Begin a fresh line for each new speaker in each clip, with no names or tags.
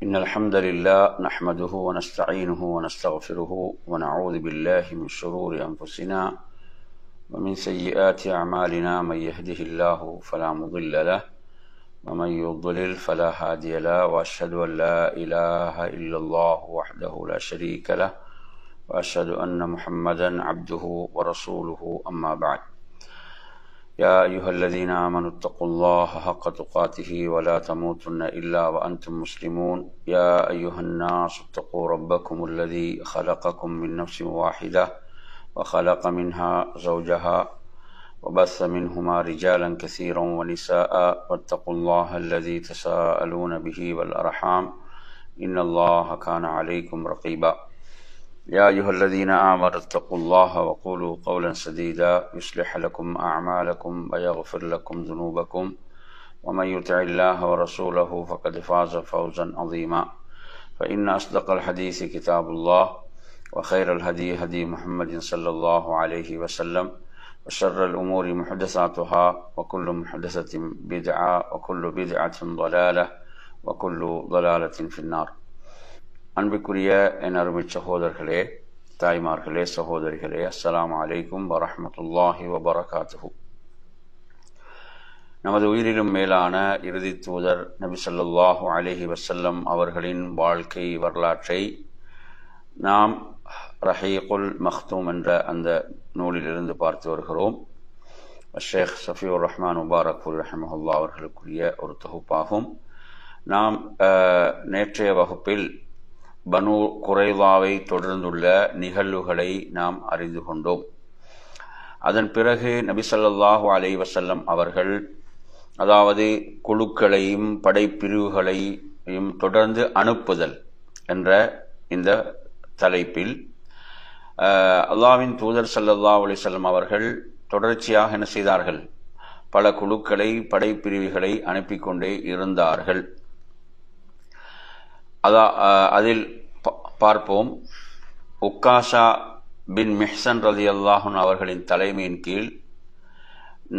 إن الحمد لله نحمده ونستعينه ونستغفره ونعوذ بالله من شرور أنفسنا ومن سيئات أعمالنا. من يهده الله فلا مضل له ومن يضلل فلا هادي له، وأشهد أن لا إله إلا الله وحده لا شريك له، وأشهد أن محمدا عبده ورسوله. أما بعد، يا أيها الذين آمنوا اتقوا الله حق تقاته ولا تموتن إلا وأنتم مسلمون. يا أيها الناس اتقوا ربكم الذي خلقكم من نفس واحدة وخلق منها زوجها وبث منهما رجالا كثيرا ونساء، واتقوا الله الذي تساءلون به والأرحام إن الله كان عليكم رقيبا. يا أيها الذين آمنوا اتقوا الله وقولوا قولا سديدا يصلح لكم أعمالكم ويغفر لكم ذنوبكم، ومن يطع الله ورسوله فقد فاز فوزا عظيما. فإن أصدق الحديث كتاب الله، وخير الهدي هدي محمد صلى الله عليه وسلم، وشر الأمور محدثاتها، وكل محدثة بدعة، وكل بدعة ضلالة، وكل ضلالة في النار. அன்பிற்குரிய என் அருமை சகோதரர்களே, தாய்மார்களே, சகோதரிகளே, அஸ்ஸலாமு அலைக்கும் வரஹ்மத்துல்லாஹி வபரகாத்துஹு. நமது உயிரிலும் மேலான இறுதி தூதர் நபி ஸல்லல்லாஹு அலைஹி வஸல்லம் அவர்களின் வாழ்க்கை வரலாற்றை நாம் ரஹீகுல் மக்தூம் என்ற அந்த நூலிலிருந்து பார்த்து வருகிறோம். ஷேக் சஃபியுர் ரஹ்மான் முபாரக்பூர் ரஹிமஹுல்லா அவர்களுக்குரிய ஒரு தொகுப்பாகும். நாம் நேற்றைய வகுப்பில் பனு குறைலாவை தொடர்ந்துள்ள நிகழ்வுகளை நாம் அறிந்து கொண்டோம். அதன் பிறகு நபி ஸல்லல்லாஹு அலைஹி வஸல்லம் அவர்கள், அதாவது குழுக்களையும் படைப்பிரிவுகளையும் தொடர்ந்து அனுப்புதல் என்ற இந்த தலைப்பில் அல்லாஹ்வின் தூதர் ஸல்லல்லாஹு அலைஹி வஸல்லம் அவர்கள் தொடர்ச்சியாக என்ன செய்தார்கள்? பல குழுக்களை, படைப்பிரிவுகளை அனுப்பி கொண்டே இருந்தார்கள். அதில் பார்ப்போம், உக்காஷா பின் மிஹ்சன் ரலியல்லாஹு அன்ஹு அவர்களின் தலைமையின் கீழ்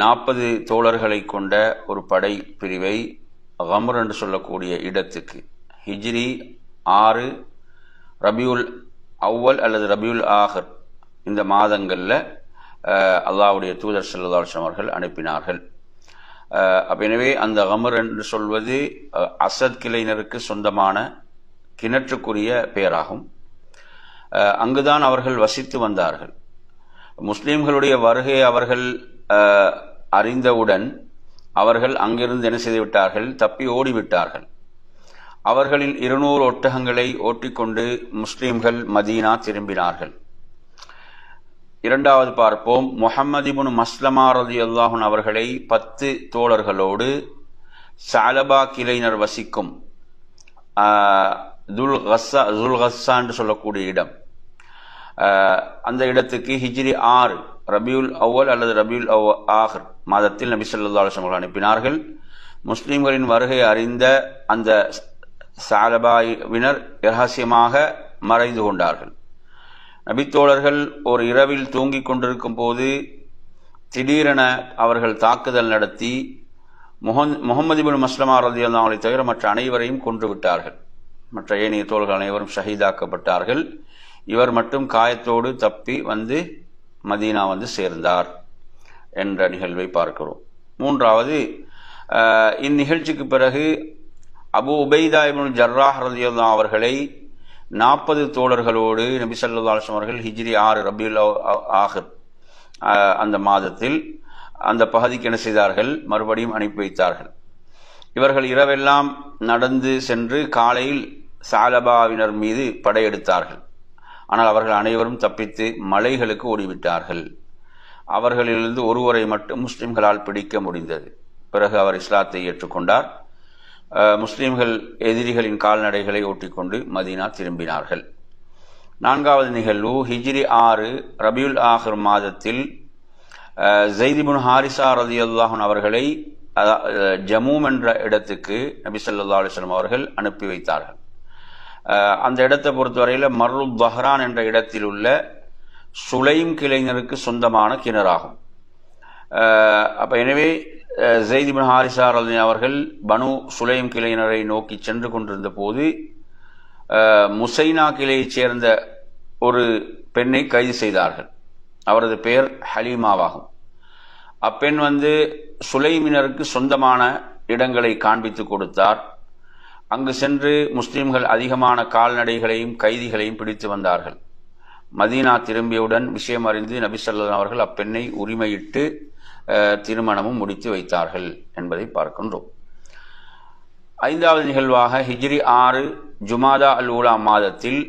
40 தோழர்களை கொண்ட ஒரு படை பிரிவை கம்ர் என்று சொல்லக்கூடிய இடத்துக்கு ஹிஜ்ரி 6 ரபியுல் அவ்வல் அல்லது ரபியுல் ஆஹிர் இந்த மாதங்களில் அல்லாஹ்வுடைய தூதர் ஸல்லல்லாஹு அலைஹி வஸல்லம் அவர்கள் அனுப்பினார்கள். எனவே அந்த கம்ர் என்று சொல்வது அசத் கிளையினருக்கு சொந்தமான கிணற்றுக்குரிய பெயராகும். அங்குதான் அவர்கள் வசித்து வந்தார்கள். முஸ்லிம்களுடைய வருகையை அவர்கள் அறிந்தவுடன் அவர்கள் அங்கிருந்து என்ன செய்து விட்டார்கள்? தப்பி ஓடிவிட்டார்கள். அவர்களின் 200 ஒட்டகங்களை ஓட்டிக்கொண்டு முஸ்லிம்கள் மதீனா திரும்பினார்கள். இரண்டாவது பார்ப்போம், முஹம்மது இப்னு மஸ்லமா ரலியல்லாஹு அன்ஹு அவர்களை 10 தோழர்களோடு சஅலபா கிளையினர் வசிக்கும் துல்கஸ்ஸா என்று சொல்லக்கூடிய இடம், அந்த இடத்துக்கு ஹிஜ்ரி 6 ரபியுல் அவ்வல் அல்லது ரபியுல் ஆஹிர் மாதத்தில் நபி ஸல்லல்லாஹு அலைஹி வஸல்லம் அனுப்பினார்கள். முஸ்லிம்களின் வருகை அறிந்த அந்த சஅலபாவினர் இரகசியமாக மறைந்து கொண்டார்கள். நபித்தோழர்கள் ஒரு இரவில் தூங்கிக் கொண்டிருக்கும் போது திடீரென அவர்கள் தாக்குதல் நடத்தி முஹம்மது இப்னு மஸ்லமா ரலியல்லாஹு அன்ஹு தவிர மற்ற அனைவரையும் கொன்று விட்டார்கள். மற்ற ஏனைய தோழர்கள் அனைவரும் ஷஹீதாக்கப்பட்டார்கள். இவர் மட்டும் காயத்தோடு தப்பி வந்து மதீனா வந்து சேர்ந்தார் என்ற நிகழ்வை பார்க்கிறோம். மூன்றாவது, இந்நிகழ்ச்சிக்கு பிறகு அபு உபைதா இப்னு ஜர்ராஹ் ரலியல்லாஹு அவர்களை 40 தோழர்களோடு நபி ஸல்லல்லாஹு அலைஹி வஸல்லம் அவர்கள் ஹிஜ்ரி 6 ரபியுல் ஆஹிர் அந்த மாதத்தில் அந்த பகுதிக்கு என்ன செய்தார்கள்? மறுபடியும் அனுப்பி வைத்தார்கள். இவர்கள் இரவெல்லாம் நடந்து சென்று காலையில் சஅலபாவினர் மீது படையெடுத்தார்கள். ஆனால் அவர்கள் அனைவரும் தப்பித்து மலைகளுக்கு ஓடிவிட்டார்கள். அவர்களிலிருந்து ஒருவரை மட்டும் முஸ்லிம்களால் பிடிக்க முடிந்தது. பிறகு அவர் இஸ்லாத்தை ஏற்றுக்கொண்டார். முஸ்லிம்கள் எதிரிகளின் கால்நடைகளை ஓட்டிக்கொண்டு மதீனா திரும்பினார்கள். நான்காவது நிகழ்வு, ஹிஜ்ரி 6 ரபியுல் ஆஹிர் மாதத்தில் ஸைத் இப்னு ஹாரிஸா ரலியல்லாஹு அன்ஹு அவர்களை ஜமூம் என்ற இடத்துக்கு நபி ஸல்லல்லாஹு அலைஹி வஸல்லம் அவர்கள் அனுப்பி வைத்தார்கள். அந்த இடத்தை பொறுத்தவரையில் மர்ருத் தஹ்ரான் என்ற இடத்தில் உள்ள சுலைம் கிளைஞருக்கு சொந்தமான கிணறாகும். எனவே ஸைத் இப்னு ஹாரிஸா ரலியல்லாஹு அவர்கள் பனு சுலைம் கிளையினரை நோக்கி சென்று கொண்டிருந்த போது முசைனா கிளையைச் சேர்ந்த ஒரு பெண்ணை கைது செய்தார்கள். அவரது பெயர் ஹலீமாவாகும். அப்பெண் சுலைமினருக்கு சொந்தமான இடங்களை காண்பித்து கொடுத்தார். அங்கு சென்று முஸ்லிம்கள் அதிகமான கால்நடைகளையும் கைதிகளையும் பிடித்து வந்தார்கள். மதீனா திரும்பியவுடன் விஷயம் அறிந்து நபி ஸல்லல்லாஹு அவர்கள் அப்பெண்ணை உரிமையிட்டு திருமணமும் முடித்து வைத்தார்கள் என்பதை பார்க்கின்றோம். 5வது நிகழ்வாக ஹிஜ்ரி 6 ஜுமாதா அல் ஊலா மாதத்தில்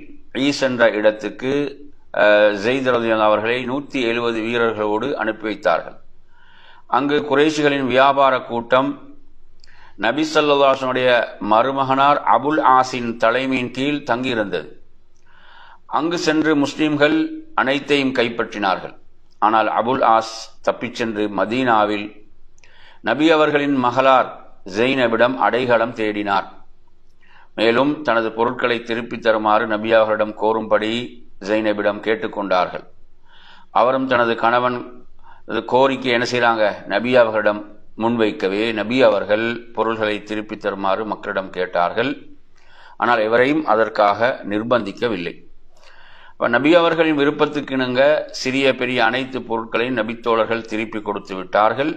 ஈஸ் என்ற இடத்துக்கு ஸைத் ரலியல்லாஹு அவர்களை 170 வீரர்களோடு அனுப்பி வைத்தார்கள். அங்கு குறைஷிகளின் வியாபார கூட்டம் நபி ஸல்லல்லாஹு அலைஹி வஸல்லம் மருமகனார் அபுல் ஆஸின் தலைமையின் கீழ் தங்கியிருந்தது. அங்கு சென்று முஸ்லிம்கள் அனைத்தையும் கைப்பற்றினார்கள். ஆனால் அபுல் ஆஸ் தப்பிச் சென்று மதீனாவில் நபி அவர்களின் மகளார் ஜெய்னபிடம் அடைகலம் தேடினார். மேலும் தனது பொருட்களை திருப்பித் தருமாறு நபி அவர்களிடம் கோரும்படி ஜெய்னபிடம் கேட்டுக்கொண்டார்கள். அவரும் தனது கணவன் கோரிக்கை என்ன செய்கிறாங்க, நபி அவர்களிடம் முன்வைக்கவே நபி அவர்கள் பொருள்களை திருப்பித் தருமாறு மக்களிடம் கேட்டார்கள். ஆனால் எவரையும் அதற்காக நிர்பந்திக்கவில்லை. நபி அவர்களின் விருப்பத்துக்கு இணங்க சிறிய பெரிய அனைத்து பொருட்களையும் நபித்தோழர்கள் திருப்பி கொடுத்து விட்டார்கள்.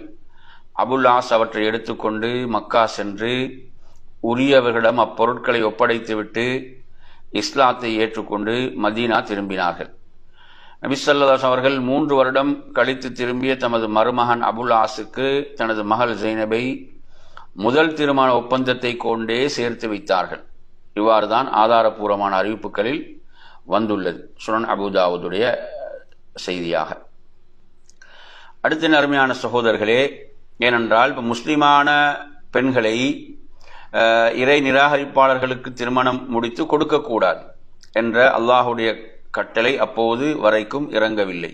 அபுல் ஆஸ் அவற்றை எடுத்துக்கொண்டு மக்கா சென்று உரியவர்களிடம் அப்பொருட்களை ஒப்படைத்துவிட்டு இஸ்லாத்தை ஏற்றுக்கொண்டு மதீனா திரும்பினார்கள். நபி ஸல்லல்லாஹு அலைஹி அவர்கள் 3 வருடம் கழித்து திரும்பிய தமது மருமகன் அபுல் ஆஸுக்கு தனது மகள் ஜெய்னபை முதல் திருமண ஒப்பந்தத்தை கொண்டே சேர்த்து வைத்தார்கள். இவ்வாறுதான் ஆதாரபூர்வமான அறிவிப்புகளில் வந்துள்ளது, சுனன் அபூ தாவூதுடைய செய்தியாக. அடுத்த அருமையான சகோதரர்களே, ஏனென்றால் முஸ்லிமான பெண்களை இறை நிராகரிப்பாளர்களுக்கு திருமணம் முடித்து கொடுக்கக்கூடாது என்ற அல்லாஹுடைய கட்டளை அப்போது வரைக்கும் இறங்கவில்லை.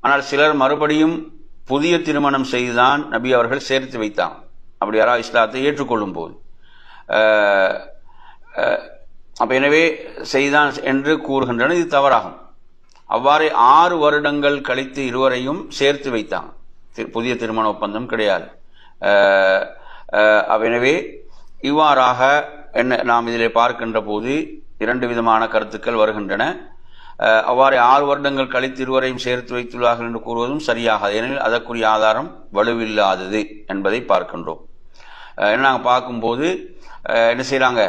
ஆனால் சிலர் மறுபடியும் புதிய திருமணம் செய்துதான் நபி அவர்கள் சேர்த்து வைத்தாங்க. அப்படி யாராவது இஸ்லாத்தை ஏற்றுக்கொள்ளும் போது எனவே செய்தான் என்று கூறுகின்றனர். இது தவறாகும். அவ்வாறே 6 வருடங்கள் கழித்து இருவரையும் சேர்த்து வைத்தாங்க. புதிய திருமண ஒப்பந்தம் கிடையாது. எனவே இவ்வாறாக நாம் இதிலே பார்க்கின்ற போது 2 விதமான கருத்துக்கள் வருகின்றன. அவ்வாறு 6 வருடங்கள் கழித்து இருவரையும் சேர்த்து வைத்துள்ளார்கள் என்று கூறுவதும் சரியாக, ஏனெனில் அதற்குரிய ஆதாரம் வலுவில்லாதது என்பதை பார்க்கின்றோம். நாங்கள் பார்க்கும்போது என்ன செய்யறாங்க,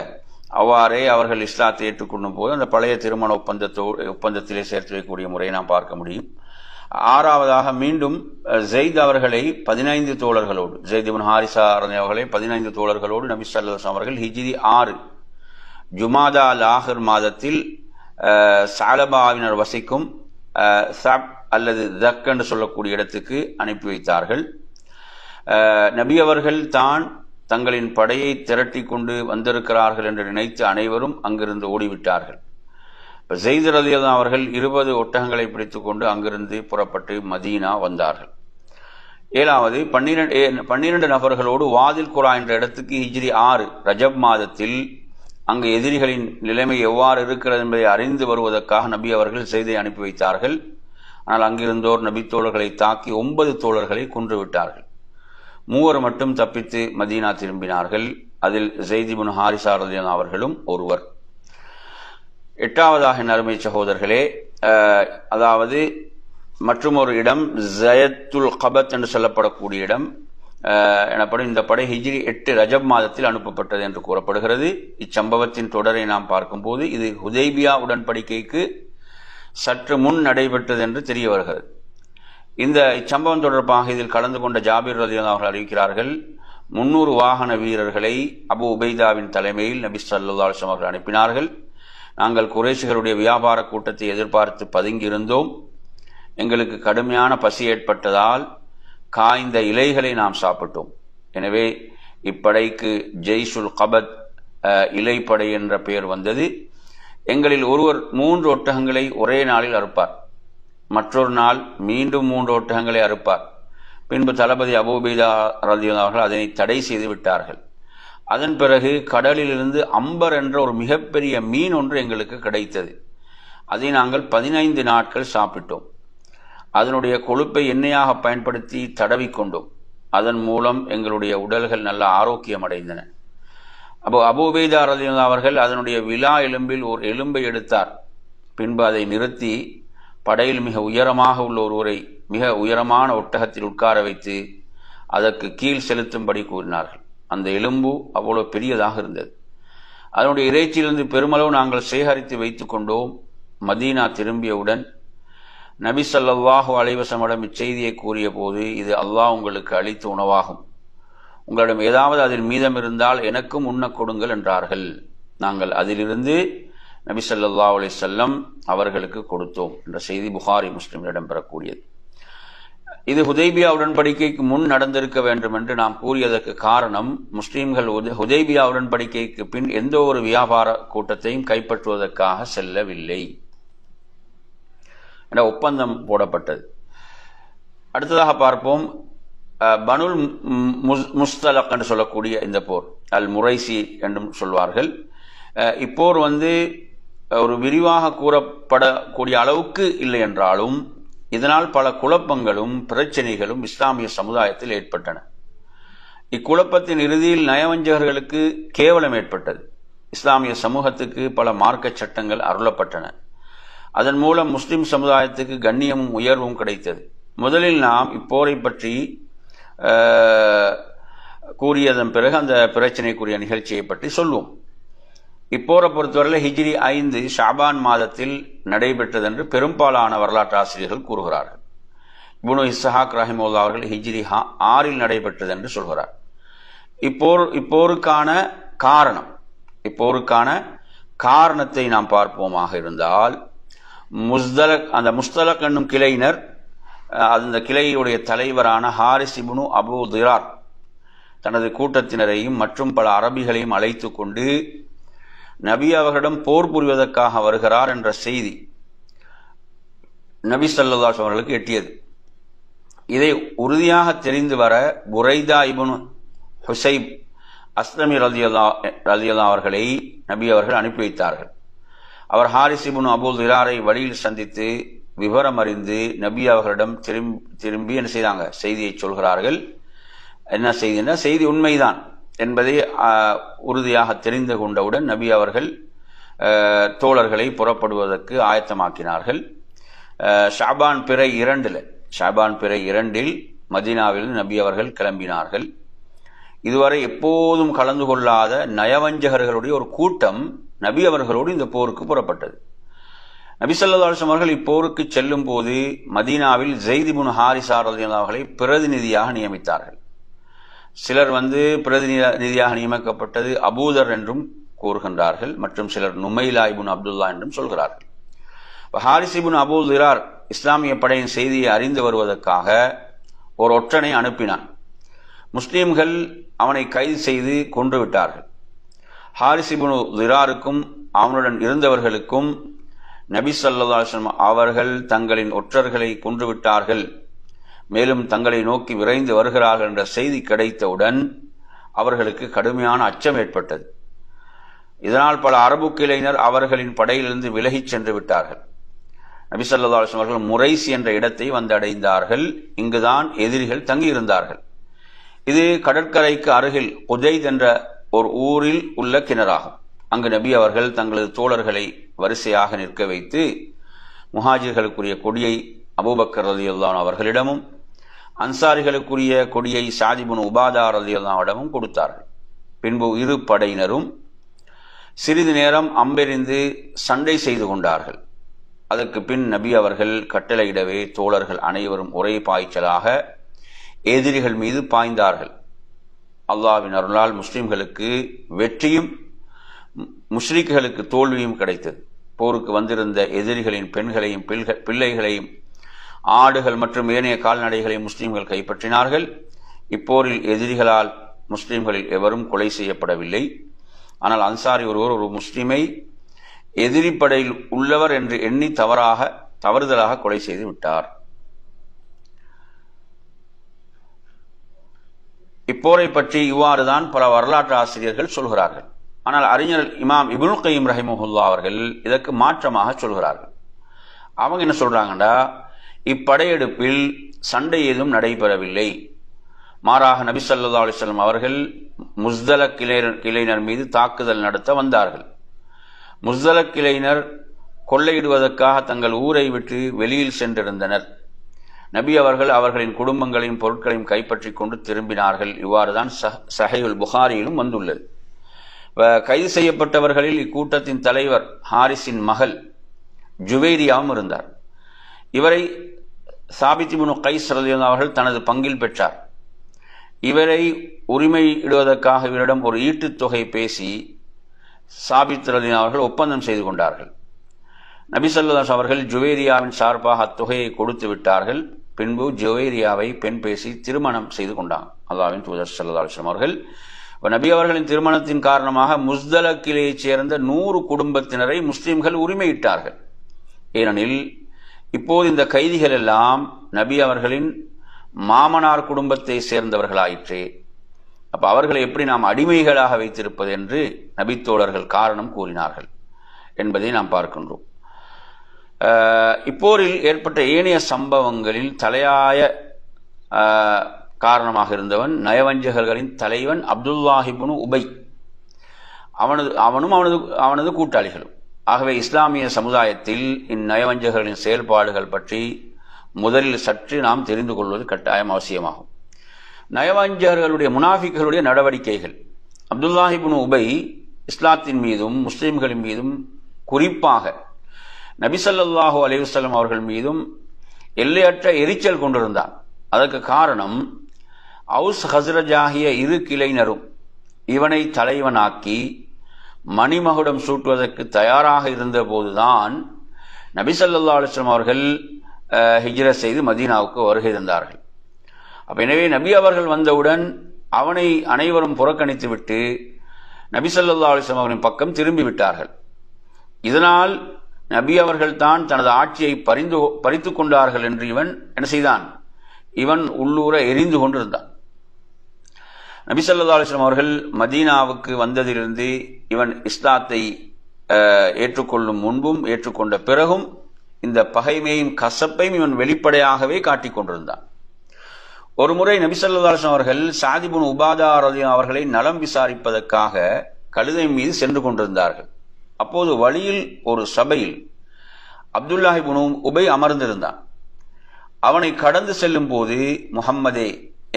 அவ்வாறே அவர்கள் இஸ்லாத்தை ஏற்றுக்கொள்ளும் போது அந்த பழைய திருமண ஒப்பந்தத்திலே சேர்த்து வைக்கக்கூடிய முறையை நாம் பார்க்க முடியும். 6வதாக மீண்டும் ஸைத் அவர்களை 15 தோழர்களோடு, ஸைத் இப்னு ஹாரிஸா அவர்களை 15 தோழர்களோடு நபி ஸல்லல்லாஹு அலைஹி வஸல்லம் அவர்கள் ஹிஜ்ரி 6 ஜுமாதா அல் ஆஹிர் மாதத்தில் சாலபாவினர் வசிக்கும் சப் அல்லது தக் என்று சொல்லக்கூடிய இடத்துக்கு அனுப்பி வைத்தார்கள். நபி அவர்கள் தான் தங்களின் படையை திரட்டி கொண்டு வந்திருக்கிறார்கள் என்று நினைத்து அனைவரும் அங்கிருந்து ஓடிவிட்டார்கள். ஸைத் ரலியல்லாஹு அவர்கள் 20 ஒட்டகங்களை பிடித்துக் கொண்டு அங்கிருந்து புறப்பட்டு மதீனா வந்தார்கள். 7வது 12 நபர்களோடு வாதில் குரா என்ற இடத்துக்கு ஹிஜ்ரி 6 ரஜப் மாதத்தில் அங்கு எதிரிகளின் நிலைமை எவ்வாறு இருக்கிறது என்பதை அறிந்து வருவதற்காக நபி அவர்கள் ஸைதை அனுப்பி வைத்தார்கள். ஆனால் அங்கிருந்தோர் நபி தோழர்களை தாக்கி 9 தோழர்களை கொன்றுவிட்டார்கள். 3 மட்டும் தப்பித்து மதீனா திரும்பினார்கள். அதில் ஸைத் இப்னு ஹாரிஸா ரலியல்லாஹு அவர்களும் ஒருவர். 8வதாக என் அருமை சகோதரர்களே, அதாவது மற்றும் ஒரு இடம் ஜயத்துல் கபத் என்று சொல்லப்படக்கூடிய இடம் எனப்படும். இந்த படை ஹிஜ்ரி 8 ரஜப் மாதத்தில் அனுப்பப்பட்டது என்று கூறப்படுகிறது. இச்சம்பவத்தின் தொடரை நாம் பார்க்கும்போது இது ஹுதைபியா உடன்படிக்கைக்கு சற்று முன் நடைபெற்றது என்று தெரிய வருகிறது. இச்சம்பவம் தொடர்பாக இதில் கலந்து கொண்ட ஜாபிர் ரலியல்லாஹு அவர்கள் அறிவிக்கிறார்கள், 300 வாகன வீரர்களை அபு உபைதாவின் தலைமையில் நபி ஸல்லல்லாஹு அலைஹி வஸல்லம் அவர்கள் அனுப்பினார்கள். நாங்கள் குறைஷிகளுடைய வியாபார கூட்டத்தை எதிர்பார்த்து பதுங்கியிருந்தோம். எங்களுக்கு கடுமையான பசி ஏற்பட்டதால் காய்ந்த இலைகளை நாம் சாப்பிட்டோம். எனவே இப்படைக்கு ஜெய்ஷுல் கபத் இலைப்படை என்ற பெயர் வந்தது. எங்களில் ஒருவர் 3 ஒட்டகங்களை ஒரே நாளில் அறுப்பார், மற்றொரு நாள் மீண்டும் 3 ஒட்டகங்களை அறுப்பார். பின்பு தளபதி அபூ உபைதா ரலியல்லாஹு அவர்கள் அதனை தடை செய்து விட்டார்கள். அதன் பிறகு கடலிலிருந்து அம்பர் என்ற ஒரு மிகப்பெரிய மீன் ஒன்று எங்களுக்கு கிடைத்தது. அதை நாங்கள் 15 நாட்கள் சாப்பிட்டோம். அதனுடைய கொழுப்பை எண்ணெயாக பயன்படுத்தி தடவிக்கொண்டோம். அதன் மூலம் எங்களுடைய உடல்கள் நல்ல ஆரோக்கியம் அடைந்தன. அபூ உபைதா ரலியல்லாஹு அவர்கள் அதனுடைய விலா எலும்பில் ஒரு எலும்பை எடுத்தார். பின்பு அதை நிறுத்தி படையில் மிக உயரமாக உள்ள ஒருவரை மிக உயரமான ஒட்டகத்தில் உட்கார வைத்து அதற்கு கீழ் செலுத்தும்படி கூறினார்கள். அந்த எலும்பு அவ்வளவு பெரியதாக இருந்தது. அதனுடைய இறைச்சியிலிருந்து பெருமளவு நாங்கள் சேகரித்து வைத்துக் கொண்டோம். மதீனா திரும்பியவுடன் நபி ஸல்லல்லாஹு அலைஹி வஸல்லம் இச்செய்தியை கூறிய போது, இது அல்லாஹ் உங்களுக்கு அளித்த உணவாகும், உங்களிடம் ஏதாவது அதில் மீதம் இருந்தால் எனக்கும் உண்ண கொடுங்கள் என்றார்கள். நாங்கள் அதிலிருந்து நபி ஸல்லல்லாஹு அலைஹி வஸல்லம் அவர்களுக்கு கொடுத்தோம் என்ற செய்தி புகாரி முஸ்லிமில் இடம்பெறக்கூடியது. இது ஹுதைபியா உடன்படிக்கைக்கு முன் நடந்திருக்க வேண்டும் என்று நாம் கூறியதற்கு காரணம், முஸ்லிம்கள் ஹுதைபியா உடன்படிக்கைக்கு பின் எந்த ஒரு வியாபார கூட்டத்தையும் கைப்பற்றுவதற்காக செல்லவில்லை என்ற ஒப்பந்தம் போடப்பட்டது. அடுத்ததாக பார்ப்போம், பனுல் முஸ்தலக் என்று சொல்லக்கூடிய இந்த போர், அல் முரைசி என்றும் சொல்வார்கள். இப்போர் ஒரு விரிவாக கூறப்படக்கூடிய அளவுக்கு இல்லை என்றாலும் இதனால் பல குழப்பங்களும் பிரச்சனைகளும் இஸ்லாமிய சமுதாயத்தில் ஏற்பட்டன. இக்குழப்பத்தின் இறுதியில் நயவஞ்சகர்களுக்கு கேவலம் ஏற்பட்டது. இஸ்லாமிய சமூகத்துக்கு பல மார்க்க சட்டங்கள் அருளப்பட்டன. அதன் மூலம் முஸ்லிம் சமுதாயத்துக்கு கண்ணியமும் உயர்வும் கிடைத்தது. முதலில் நாம் இப்போரை பற்றி கூறியதன் பிறகு அந்த பிரச்சனைக்குரிய நிகழ்ச்சியை பற்றி சொல்வோம். இப்போரை பொறுத்தவரையில் ஹிஜ்ரி 5 ஷாபான் மாதத்தில் நடைபெற்றது என்று பெரும்பாலான வரலாற்று ஆசிரியர்கள் கூறுகிறார்கள். இப்னு இஸ்ஹாக் ரஹிமஹுல்லாஹ் அவர்கள் ஹிஜ்ரி 6 நடைபெற்றது என்று சொல்கிறார். இப்போருக்கான காரணத்தை நாம் பார்ப்போமாக இருந்தால், அந்த முஸ்தலக் என்னும் கிளையினர், அந்த கிளையுடைய தலைவரான ஹாரிஸ் இப்னு அபூ திரார் தனது கூட்டத்தினரையும் மற்றும் பல அரபிகளையும் அழைத்து கொண்டு நபி அவர்களிடம் போர் புரிவதற்காக வருகிறார் என்ற செய்தி நபி ஸல்லல்லாஹு அலைஹி அவர்களுக்கு எட்டியது. இதை உறுதியாக தெரிந்து வர புரைதா இப்னு ஹுசைப் அஸ்லமி ரலியல்லாஹு அவர்களை நபி அவர்கள் அனுப்பி வைத்தார்கள். அவர் ஹாரிஸ் இப்னு அபூ திராரை வழியில் சந்தித்து விவரம் அறிந்து நபி அவர்களிடம் திரும்பி என்ன செய்தாங்க, செய்தியை சொல்கிறார்கள். என்ன செய்தினா, செய்தி உண்மைதான் என்பதை உறுதியாக தெரிந்து கொண்டவுடன் நபி அவர்கள் தோழர்களை புறப்படுவதற்கு ஆயத்தமாக்கினார்கள். ஷாபான் பிறை 2 மதீனாவில் நபி அவர்கள் கிளம்பினார்கள். இதுவரை எப்போதும் கலந்து கொள்ளாத நயவஞ்சகர்களுடைய ஒரு கூட்டம் நபி அவர்களோடு இந்த போருக்கு புறப்பட்டது. நபி ஸல்லல்லாஹு அலைஹி வஸல்லம் அவர்கள் இப்போருக்கு செல்லும் போது மதீனாவில் ஸைத் இப்னு ஹாரிஸா ரலியல்லாஹு அவர்களை பிரதிநிதியாக நியமித்தார்கள். சிலர் பிரதிநிதியாக நியமிக்கப்பட்டது அபூதர் என்றும் கூறுகின்றார்கள், மற்றும் சிலர் நுமைலா இப்னு அப்துல்லா என்றும் சொல்கிறார்கள். ஹாரிஸ் இப்னு அபூ திரார் இஸ்லாமிய படையின் செய்தியை அறிந்து வருவதற்காக ஒரு ஒற்றனை அனுப்பினான். முஸ்லிம்கள் அவனை கைது செய்து கொன்று விட்டார்கள். ஹாரிஸ் இப்னு திராருக்கும் அவனுடன் இருந்தவர்களுக்கும் நபி ஸல்லல்லாஹு அலைஹி வஸல்லம் அவர்கள் தங்களின் ஒற்றர்களை கொன்றுவிட்டார்கள், மேலும் தங்களை நோக்கி விரைந்து வருகிறார்கள் என்ற செய்தி கிடைத்தவுடன் அவர்களுக்கு கடுமையான அச்சம் ஏற்பட்டது. இதனால் பல அரபு கிளையினர் அவர்களின் படையிலிருந்து விலகிச் சென்று விட்டார்கள். நபி ஸல்லல்லாஹு அலைஹி வஸல்லம் அவர்கள் முரைசி என்ற இடத்தை வந்தடைந்தார்கள். இங்குதான் எதிரிகள் தங்கியிருந்தார்கள். இது கடற்கரைக்கு அருகில் உதைத் என்ற ஒரு ஊரில் உள்ள கிணறாகும். அங்கு நபி அவர்கள் தங்களது தோழர்களை வரிசையாக நிற்க வைத்து முஹாஜிர்களுக்குரிய கொடியை அபூபக்கர் ரலியல்லாஹு அவர்களிடமும் அன்சாரிகளுக்குரிய கொடியை ஸஅத் இப்னு உபாதா ரலியல்லாஹு அன்ஹுவிடமும் கொடுத்தார்கள். பின்பு இரு படையினரும் சிறிது நேரம் அம்பெறிந்து சண்டை செய்து கொண்டார்கள். அதற்கு பின் நபி அவர்கள் கட்டளையிடவே தோழர்கள் அனைவரும் ஒரே பாய்ச்சலாக எதிரிகள் மீது பாய்ந்தார்கள். அல்லாஹ்வின் அருளால் முஸ்லிம்களுக்கு வெற்றியும் முஷ்ரிக்குகளுக்கு தோல்வியும் கிடைத்தது. போருக்கு வந்திருந்த எதிரிகளின் பெண்களையும் பிள்ளைகளையும் ஆடுகள் மற்றும் ஏனைய கால்நடைகளையும் முஸ்லிம்கள் கைப்பற்றினார்கள். இப்போரில் எதிரிகளால் முஸ்லிம்களில் எவரும் கொலை செய்யப்படவில்லை. ஆனால் அன்சாரி ஒருவர் ஒரு முஸ்லிமை எதிரி படையில் உள்ளவர் என்று எண்ணி தவறுதலாக கொலை செய்து விட்டார். இப்போரை பற்றி இவ்வாறுதான் பல வரலாற்று ஆசிரியர்கள் சொல்கிறார்கள். ஆனால் அறிஞர் இமாம் இப்னுல் கய்யிம் ரஹிமஹுல்லாஹ் அவர்கள் இதற்கு மாற்றமாக சொல்கிறார்கள். அவங்க என்ன சொல்றாங்கன்னா, இப்படையெடுப்பில் சண்டை ஏதும் நடைபெறவில்லை. மாறாக நபி ஸல்லல்லாஹு அலைஹி வஸல்லம் அவர்கள் முஸ்தலக் கிளையினர் மீது தாக்குதல் நடத்த வந்தார்கள். முஸ்தலக் கிளையினர் கொள்ளையிடுவதற்காக தங்கள் ஊரை விட்டு வெளியில் சென்றிருந்தனர். நபி அவர்கள் அவர்களின் குடும்பங்களையும் பொருட்களையும் கைப்பற்றி கொண்டு திரும்பினார்கள். இவ்வாறுதான் சஹீஹுல் புகாரியிலும் வந்துள்ளது. கைது செய்யப்பட்டவர்களில் இக்கூட்டத்தின் தலைவர் ஹாரிஸின் மகள் ஜுவைரியாவும் இருந்தார். இவரை சாபித் இப்னு கைஸ் ரலியல்லாஹு அவர்கள் தனது பங்கில் பெற்றார். இவரை உரிமையிடுவதற்காக இவரிடம் ஒரு ஈட்டுத் தொகை பேசி சாபித் ரலியல்லாஹு அவர்கள் ஒப்பந்தம் செய்து கொண்டார்கள். நபி ஸல்லல்லாஹு அலைஹி அவர்கள் ஜுவைரியாவின் சார்பாக அத்தொகையை கொடுத்து விட்டார்கள். பின்பு ஜுவைரியாவை பெண் பேசி திருமணம் செய்து கொண்டாங்க. அல்லாஹ்வின் தூதர் ஸல்லல்லாஹு அலைஹி வஸல்லம் அவர்கள் நபி அவர்களின் திருமணத்தின் காரணமாக முஸ்தலக்கிலேயைச் சேர்ந்த 100 குடும்பத்தினரை முஸ்லிம்கள் உரிமையிட்டார்கள். ஏனெனில் இப்போது இந்த கைதிகள் எல்லாம் நபி அவர்களின் மாமனார் குடும்பத்தை சேர்ந்தவர்களாயிற்றே. அப்ப அவர்களை எப்படி நாம் அடிமைகளாக வைத்திருப்பது என்று நபித்தோழர்கள் காரணம் கூறினார்கள் என்பதை நாம் பார்க்கின்றோம். இப்போரில் ஏற்பட்ட ஏனைய சம்பவங்களில் தலையாய காரணமாக இருந்தவன் நயவஞ்சகர்களின் தலைவன் அப்துல்லாஹ் இப்னு உபை, அவனது கூட்டாளிகளும். ஆகவே இஸ்லாமிய சமுதாயத்தில் இந்நயவஞ்சகர்களின் செயல்பாடுகள் பற்றி முதலில் சற்று நாம் தெரிந்து கொள்வது கட்டாயம் அவசியமாகும். நயவஞ்சகர்களுடைய முனாஃபிக்குகளுடைய நடவடிக்கைகள். அப்துல்லாஹ் இப்னு உபை இஸ்லாத்தின் மீதும் முஸ்லிம்களின் மீதும் குறிப்பாக நபி ஸல்லல்லாஹு அலைஹி வஸல்லம் அவர்கள் மீதும் எல்லையற்ற எரிச்சல் கொண்டிருந்தார். அதற்கு காரணம் அவுஸ் ஹஸ்ரஜ் ஆகிய 2 கிளையினரும் இவனை தலைவனாக்கி மணிமகுடம் சூட்டுவதற்கு தயாராக இருந்த போதுதான் நபி ஸல்லல்லாஹு அலைஹி வஸல்லம் அவர்கள் ஹிஜ்ரத் செய்து மதீனாவுக்கு வருகை தந்தார்கள். எனவே நபி அவர்கள் வந்தவுடன் அவனை அனைவரும் புறக்கணித்துவிட்டு நபி ஸல்லல்லாஹு அலைஹி வஸல்லம் அவர்களின் பக்கம் திரும்பி விட்டார்கள். இதனால் நபி அவர்கள் தான் தனது ஆட்சியை பறித்து கொண்டார்கள் என்று இவன் என்ன செய்தான்? இவன் உள்ளூர எரிந்து கொண்டிருந்தான். நபி ஸல்லல்லாஹு அலைஹி வஸல்லம் அவர்கள் மதீனாவுக்கு வந்ததிலிருந்து இவன் இஸ்லாத்தை ஏற்றுக்கொள்ளும் முன்பும் ஏற்றுக்கொண்ட பிறகும் இந்த பகைமையும் கசப்பையும் இவன் வெளிப்படையாகவே காட்டிக் கொண்டிருந்தான். ஒரு முறை நபி ஸல்லல்லாஹு அலைஹி வஸல்லம் அவர்கள் ஸஅத் இப்னு உபாதா ரலியல்லாஹு அவர்களை நலம் விசாரிப்பதற்காக கழுதை மீது சென்று கொண்டிருந்தார்கள். அப்போது வழியில் ஒரு சபையில் அப்துல்லாஹ் இப்னு உபை அமர்ந்திருந்தான். அவனை கடந்து செல்லும் போது, முஹம்மதே,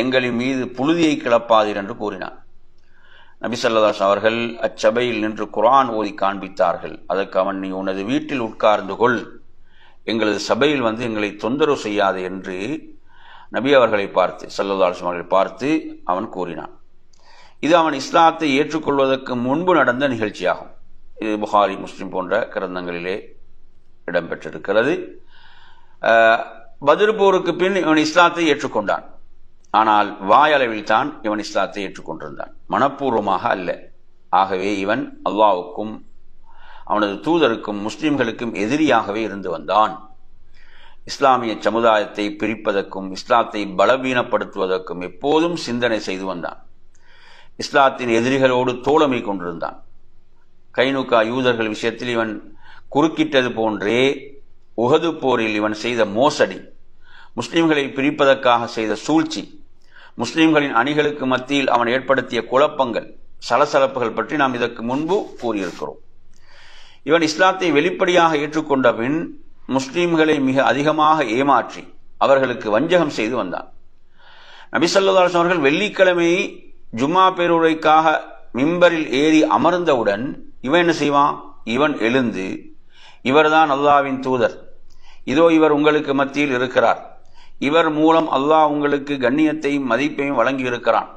எங்களின் மீது புழுதியை கிளப்பாதீர் என்று கூறினான். நபி ஸல்லல்லாஹு அலைஹி அவர்கள் அச்சபையில் நின்று குர்ஆன் ஓதி காண்பித்தார்கள். அதற்கு அவன், நீ உனது வீட்டில் உட்கார்ந்து கொள், எங்களது சபையில் வந்து எங்களை தொந்தரவு செய்யாது என்று நபி அவர்களை பார்த்து ஸல்லல்லாஹு அலைஹி அவர்களை பார்த்து அவன் கூறினான். இது அவன் இஸ்லாத்தை ஏற்றுக்கொள்வதற்கு முன்பு நடந்த நிகழ்ச்சியாகும். இது புகாரி, முஸ்லிம் போன்ற கிரந்தங்களிலே இடம்பெற்றிருக்கிறது. பத்ர் போருக்கு பின் இவன் இஸ்லாத்தை ஏற்றுக்கொண்டான். ஆனால் வாயளவில் தான் இவன் இஸ்லாத்தை ஏற்றுக்கொண்டிருந்தான், மனப்பூர்வமாக அல்ல. ஆகவே இவன் அல்லாஹ்வுக்கும் அவனது தூதருக்கும் முஸ்லிம்களுக்கும் எதிரியாகவே இருந்து வந்தான். இஸ்லாமிய சமுதாயத்தை பிரிப்பதற்கும் இஸ்லாத்தை பலவீனப்படுத்துவதற்கும் எப்போதும் சிந்தனை செய்து வந்தான். இஸ்லாத்தின் எதிரிகளோடு தோழமை கொண்டிருந்தான். கைனுகா யூதர்கள் விஷயத்தில் இவன் குறுக்கிட்டது போன்றே உஹது போரில் இவன் செய்த மோசடி, முஸ்லிம்களை பிரிப்பதற்காக செய்த சூழ்ச்சி, முஸ்லிம்களின் அணிகளுக்கு மத்தியில் அவன் ஏற்படுத்திய குழப்பங்கள், சலசலப்புகள் பற்றி நாம் இதற்கு முன்பு கூறியிருக்கிறோம். இவன் இஸ்லாத்தை வெளிப்படையாக ஏற்றுக்கொண்ட பின் முஸ்லிம்களை மிக அதிகமாக ஏமாற்றி அவர்களுக்கு வஞ்சகம் செய்து வந்தான். நபி ஸல்லல்லாஹு அலைஹி அவர்கள் வெள்ளிக்கிழமை ஜும்மா பேருரைக்காக மிம்பரில் ஏறி அமர்ந்தவுடன் இவன் என்ன செய்வான்? இவன் எழுந்து, இவர்தான் அல்லாஹ்வின் தூதர், இதோ இவர் உங்களுக்கு மத்தியில் இருக்கிறார், இவர் மூலம் அல்லாஹ் உங்களுக்கு கண்ணியத்தையும் மதிப்பையும் வழங்கி இருக்கிறான்,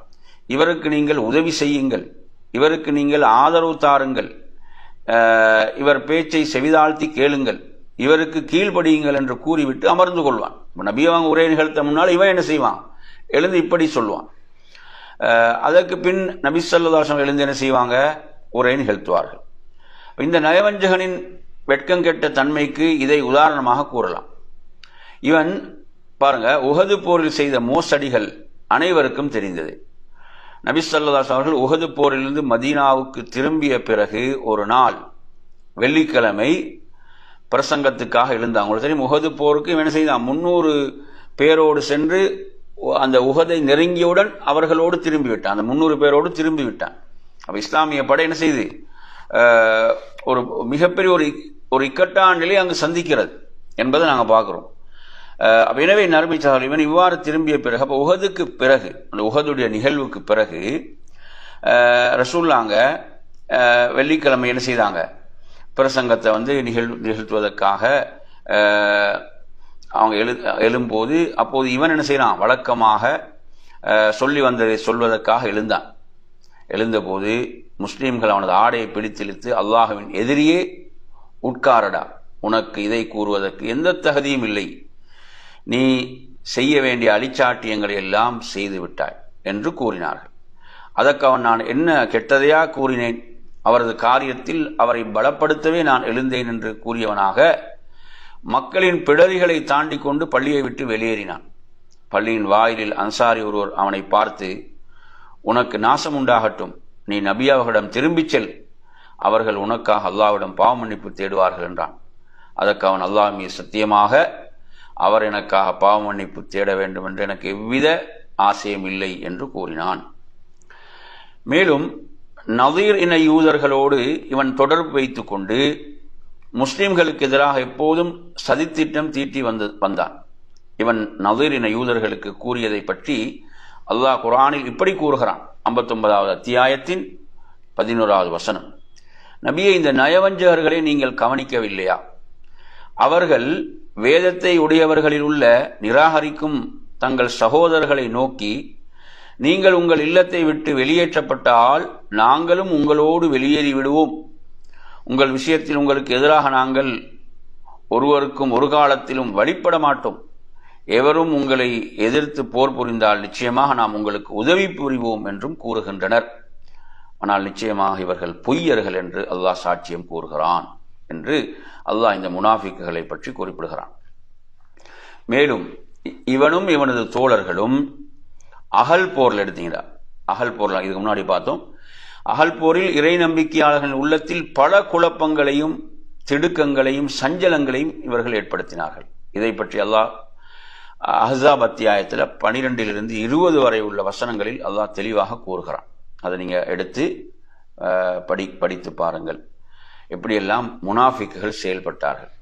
இவருக்கு நீங்கள் உதவி செய்யுங்கள், இவருக்கு நீங்கள் ஆதரவு தாருங்கள், இவர் பேச்சை செவிதாழ்த்தி கேளுங்கள், இவருக்கு கீழ்ப்படியுங்கள் என்று கூறிவிட்டு அமர்ந்து கொள்வான். நபி அவங்க உரை நிகழ்த்த முன்னால் இவன் என்ன செய்வான்? எழுந்து இப்படி சொல்வான். அதற்கு பின் நபி ஸல்லல்லாஹு அலைஹி வஸல்லம் எழுந்து என்ன செய்வாங்க? உரை நிகழ்த்துவார்கள். இந்த நயவஞ்சகனின் வெட்கங்கெட்ட தன்மைக்கு இதை உதாரணமாக கூறலாம். இவன் பாருங்க, உஹது போரில் செய்த மோசடிகள் அனைவருக்கும் தெரிந்தது. நபி ஸல்லல்லாஹு அலைஹி அவர்கள் உஹது போரிலிருந்து மதீனாவுக்கு திரும்பிய பிறகு ஒரு நாள் வெள்ளிக்கிழமை பிரசங்கத்துக்காக எழுந்தாங்க. உங்களுக்கு தெரியும், உஹது போருக்கு இவன் செய்தான் 300 பேரோடு சென்று அந்த உஹதை நெருங்கியவுடன் அவர்களோடு திரும்பி விட்டான், அந்த 300 பேரோடு திரும்பி விட்டான். அப்ப இஸ்லாமிய படை என்ன செய்து ஒரு மிகப்பெரிய ஒரு இக்கட்டான நிலை அங்கு சந்திக்கிறது என்பதை நாங்கள் பார்க்கிறோம். எனவே நறுமை சகோதரர் இவன் இவ்வாறு திரும்பிய பிறகு, அப்போ உஹதுக்கு பிறகு, அந்த உஹதுடைய நிகழ்வுக்கு பிறகு ரசூலுல்லாஹ் வெள்ளிக்கிழமை என்ன செய்தாங்க, பிரசங்கத்தை நிகழ்த்துவதற்காக அவங்க எழும்போது, அப்போது இவன் என்ன செய்யறான், வழக்கமாக சொல்லி வந்ததை சொல்வதற்காக எழுந்தபோது முஸ்லீம்கள் அவனது ஆடையை பிடித்திழுத்து, அல்லாஹ்வின் எதிரியே உட்காரடா, உனக்கு இதை கூறுவதற்கு எந்த தகுதியும் இல்லை, நீ செய்ய வேண்டிய அழிச்சாட்டியங்களை எல்லாம் செய்து விட்டாய் என்று கூறினார்கள். அதற்கு அவன், நான் என்ன கெட்டதையா கூறினேன், அவரது காரியத்தில் அவரை பலப்படுத்தவே நான் எழுந்தேன் என்று கூறியவனாக மக்களின் பிடரிகளை தாண்டி கொண்டு பள்ளியை விட்டு வெளியேறினான். பள்ளியின் வாயிலில் அன்சாரி ஒருவர் அவனை பார்த்து, உனக்கு நாசம் உண்டாகட்டும், நீ நபியாவிடம் திரும்பிச் செல், அவர்கள் உனக்காக அல்லாஹ்விடம் பாவ மன்னிப்பு தேடுவார்கள் என்றான். அதற்கு அவன், அல்லாஹ் மீது சத்தியமாக அவர் எனக்காக பாவ மன்னிப்பு தேட வேண்டும் என்று எனக்கு எவ்வித ஆசையும் இல்லை என்று கூறினான். மேலும் நதீர் இன யூதர்களோடு இவன் தொடர்பு வைத்துக் கொண்டு முஸ்லிம்களுக்கு எதிராக எப்போதும் சதித்திட்டம் தீட்டி வந்தான். இவன் நதீர் இன யூதர்களுக்கு கூறியதை பற்றி அல்லாஹ் குர்ஆனில் இப்படி கூறுகிறான். 59வது அத்தியாயத்தின் 11வது வசனம், நபியே, இந்த நயவஞ்சகர்களை நீங்கள் கவனிக்கவில்லையா? அவர்கள் வேதத்தை உடையவர்களில் உள்ள நிராகரிக்கும் தங்கள் சகோதரர்களை நோக்கி, நீங்கள் உங்கள் இல்லத்தை விட்டு வெளியேற்றப்பட்டால் நாங்களும் உங்களோடு வெளியேறி விடுவோம், உங்கள் விஷயத்தில் உங்களுக்கு எதிராக நாங்கள் ஒருவருக்கும் ஒரு காலத்திலும் வழிபட மாட்டோம், எவரும் உங்களை எதிர்த்து போர் புரிந்தால் நிச்சயமாக நாம் உங்களுக்கு உதவி புரிவோம் என்றும் கூறுகின்றனர். ஆனால் நிச்சயமாக இவர்கள் பொய்யர்கள் என்று அல்லாஹ் சாட்சியம் கூறுகிறான் என்று அல்லாஹ் இந்த முனாஃபிக்குகளை பற்றி குறிப்பிடுகிறான். மேலும் இவனும் இவனது தோழர்களும் அகல் போரில் எடுத்தீங்களா, அகல் போரில் இதுக்கு முன்னாடி பார்த்தோம். அகல் போரில் இறை நம்பிக்கையாளர்களின் உள்ளத்தில் பல குழப்பங்களையும் திடுக்கங்களையும் சஞ்சலங்களையும் இவர்கள் ஏற்படுத்தினார்கள். இதை பற்றி அல்லாஹ் அஹ்ஸாப் அத்தியாயத்தில் 12 to 20 வரை உள்ள வசனங்களில் அல்லாஹ் தெளிவாக கூறுகிறான். அதை நீங்க எடுத்து படித்து பாருங்கள், எப்படியெல்லாம் முனாஃபிக்குகள் செயல்பட்டார்கள்.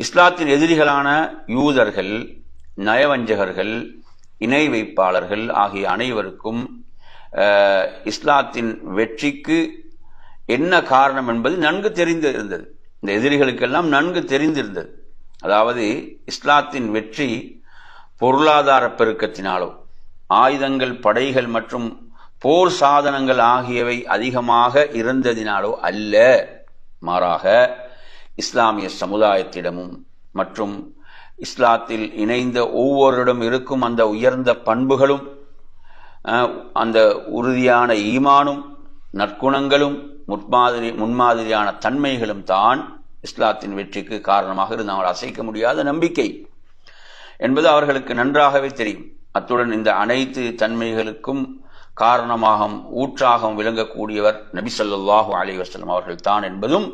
இஸ்லாத்தின் எதிரிகளான யூதர்கள், நயவஞ்சகர்கள், இணை வைப்பாளர்கள் ஆகிய அனைவருக்கும் இஸ்லாத்தின் வெற்றிக்கு என்ன காரணம் என்பது நன்கு தெரிந்திருந்தது. இந்த எதிரிகளுக்கெல்லாம் நன்கு தெரிந்திருந்தது. அதாவது இஸ்லாத்தின் வெற்றி பொருளாதார பெருக்கத்தினாலோ, ஆயுதங்கள், படைகள் மற்றும் போர் சாதனங்கள் ஆகியவை அதிகமாக இருந்ததினாலோ அல்ல, மாறாக இஸ்லாமிய சமுதாயத்திடமும் மற்றும் இஸ்லாத்தில் இணைந்த ஒவ்வொருடம் இருக்கும் அந்த உயர்ந்த பண்புகளும், அந்த உறுதியான ஈமானும், நற்குணங்களும், முன்மாதிரியான தன்மைகளும் தான் இஸ்லாத்தின் வெற்றிக்கு காரணமாக இருந்தால் அசைக்க முடியாத நம்பிக்கை என்பது அவர்களுக்கு நன்றாகவே தெரியும். அத்துடன் இந்த அனைத்து தன்மைகளுக்கும் காரணமாகவும் ஊற்றாகவும் விளங்கக்கூடியவர் நபி ஸல்லல்லாஹு அலைஹி வஸல்லம் அவர்கள் தான் என்பதும்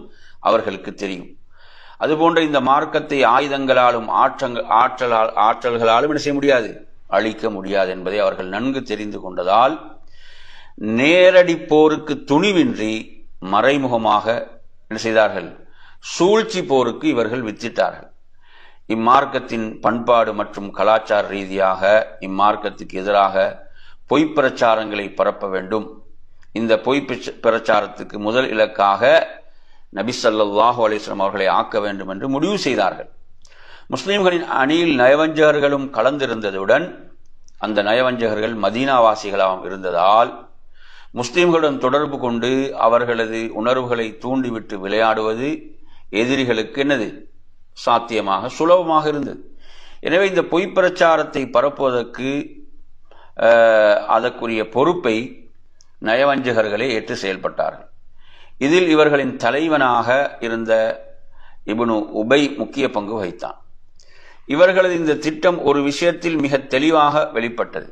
அவர்களுக்கு தெரியும். அதுபோன்ற இந்த மார்க்கத்தை ஆயுதங்களாலும் ஆற்றல்களாலும் என்ன செய்ய முடியாது, அழிக்க முடியாது என்பதை அவர்கள் நன்கு தெரிந்து கொண்டதால் நேரடி போருக்கு துணிவின்றி மறைமுகமாக என்ன செய்தார்கள், சூழ்ச்சி போருக்கு இவர்கள் வித்திட்டார்கள். இம்மார்க்கத்தின் பண்பாடு மற்றும் கலாச்சார ரீதியாக இம்மார்க்கத்துக்கு எதிராக பொய் பிரச்சாரங்களை பரப்ப வேண்டும். இந்த பொய் பிரச்சாரத்துக்கு முதல் இலக்காக நபி ஸல்லல்லாஹு அலைஹி வஸல்லம் அவர்களை ஆக்க வேண்டும் என்று முடிவு செய்தார்கள். முஸ்லிம்களின் அணியில் நயவஞ்சகர்களும் கலந்திருந்ததுடன் அந்த நயவஞ்சகர்கள் மதீனாவாசிகளாகவும் இருந்ததால் முஸ்லிம்களுடன் தொடர்பு கொண்டு அவர்களது உணர்வுகளை தூண்டிவிட்டு விளையாடுவது எதிரிகளுக்கு என்னது சாத்தியமாக சுலபமாக இருந்தது. எனவே இந்த பொய் பிரச்சாரத்தை பரப்புவதற்கு அதற்குரிய பொறுப்பை நயவஞ்சகர்களே ஏற்று செயல்பட்டார்கள். இதில் இவர்களின் தலைவனாக இருந்த இப்னு உபை முக்கிய பங்கு வகித்தான். இவர்களது இந்த திட்டம் ஒரு விஷயத்தில் மிக தெளிவாக வெளிப்பட்டது.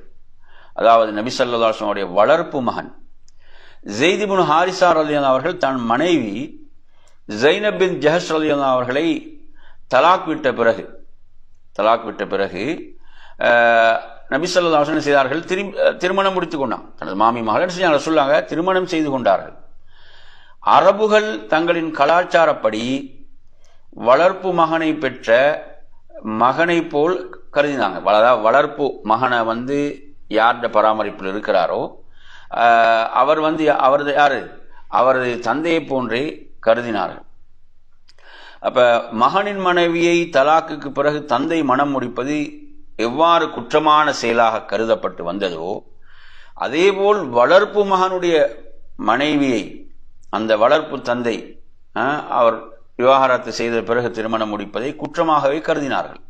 அதாவது நபி ஸல்லல்லாஹு அலைஹி வஸல்லம் உடைய வளர்ப்பு மகன் ஸைத் இப்னு ஹாரிஸா ரலியல்லாஹு அவர்கள் தன் மனைவி ஸைனப் பின் ஜஹஷ் ரலியல்லாஹு அவர்களை தலாக் விட்ட பிறகு நபி ஸல்லல்லாஹு அலைஹி வஸல்லம் செய்தார்கள், திருமணம் முடித்துக் கொண்டாங்க. தனது மாமி மகள் என்ன செஞ்சாங்க, ரசூலுல்லாஹ் திருமணம் செய்து கொண்டார்கள். அரபுகள் தங்களின் கலாச்சாரப்படி வளர்ப்பு மகனை பெற்ற மகனை போல் கருதினாங்க. வளர்ப்பு மகனை யார்ட பராமரிப்பில் இருக்கிறாரோ அவர் அவரது யாரு அவரது தந்தையை போன்றே கருதினார்கள். அப்ப மகனின் மனைவியை தலாக்குக்கு பிறகு தந்தை மனம் முடிப்பது எவ்வாறு குற்றமான செயலாக கருதப்பட்டு வந்ததோ, அதேபோல் வளர்ப்பு மகனுடைய மனைவியை அந்த வளர்ப்பு தந்தை அவர் விவாகரத்து செய்த பிறகு திருமணம் முடிப்பதை குற்றமாகவே கருதினார்கள்.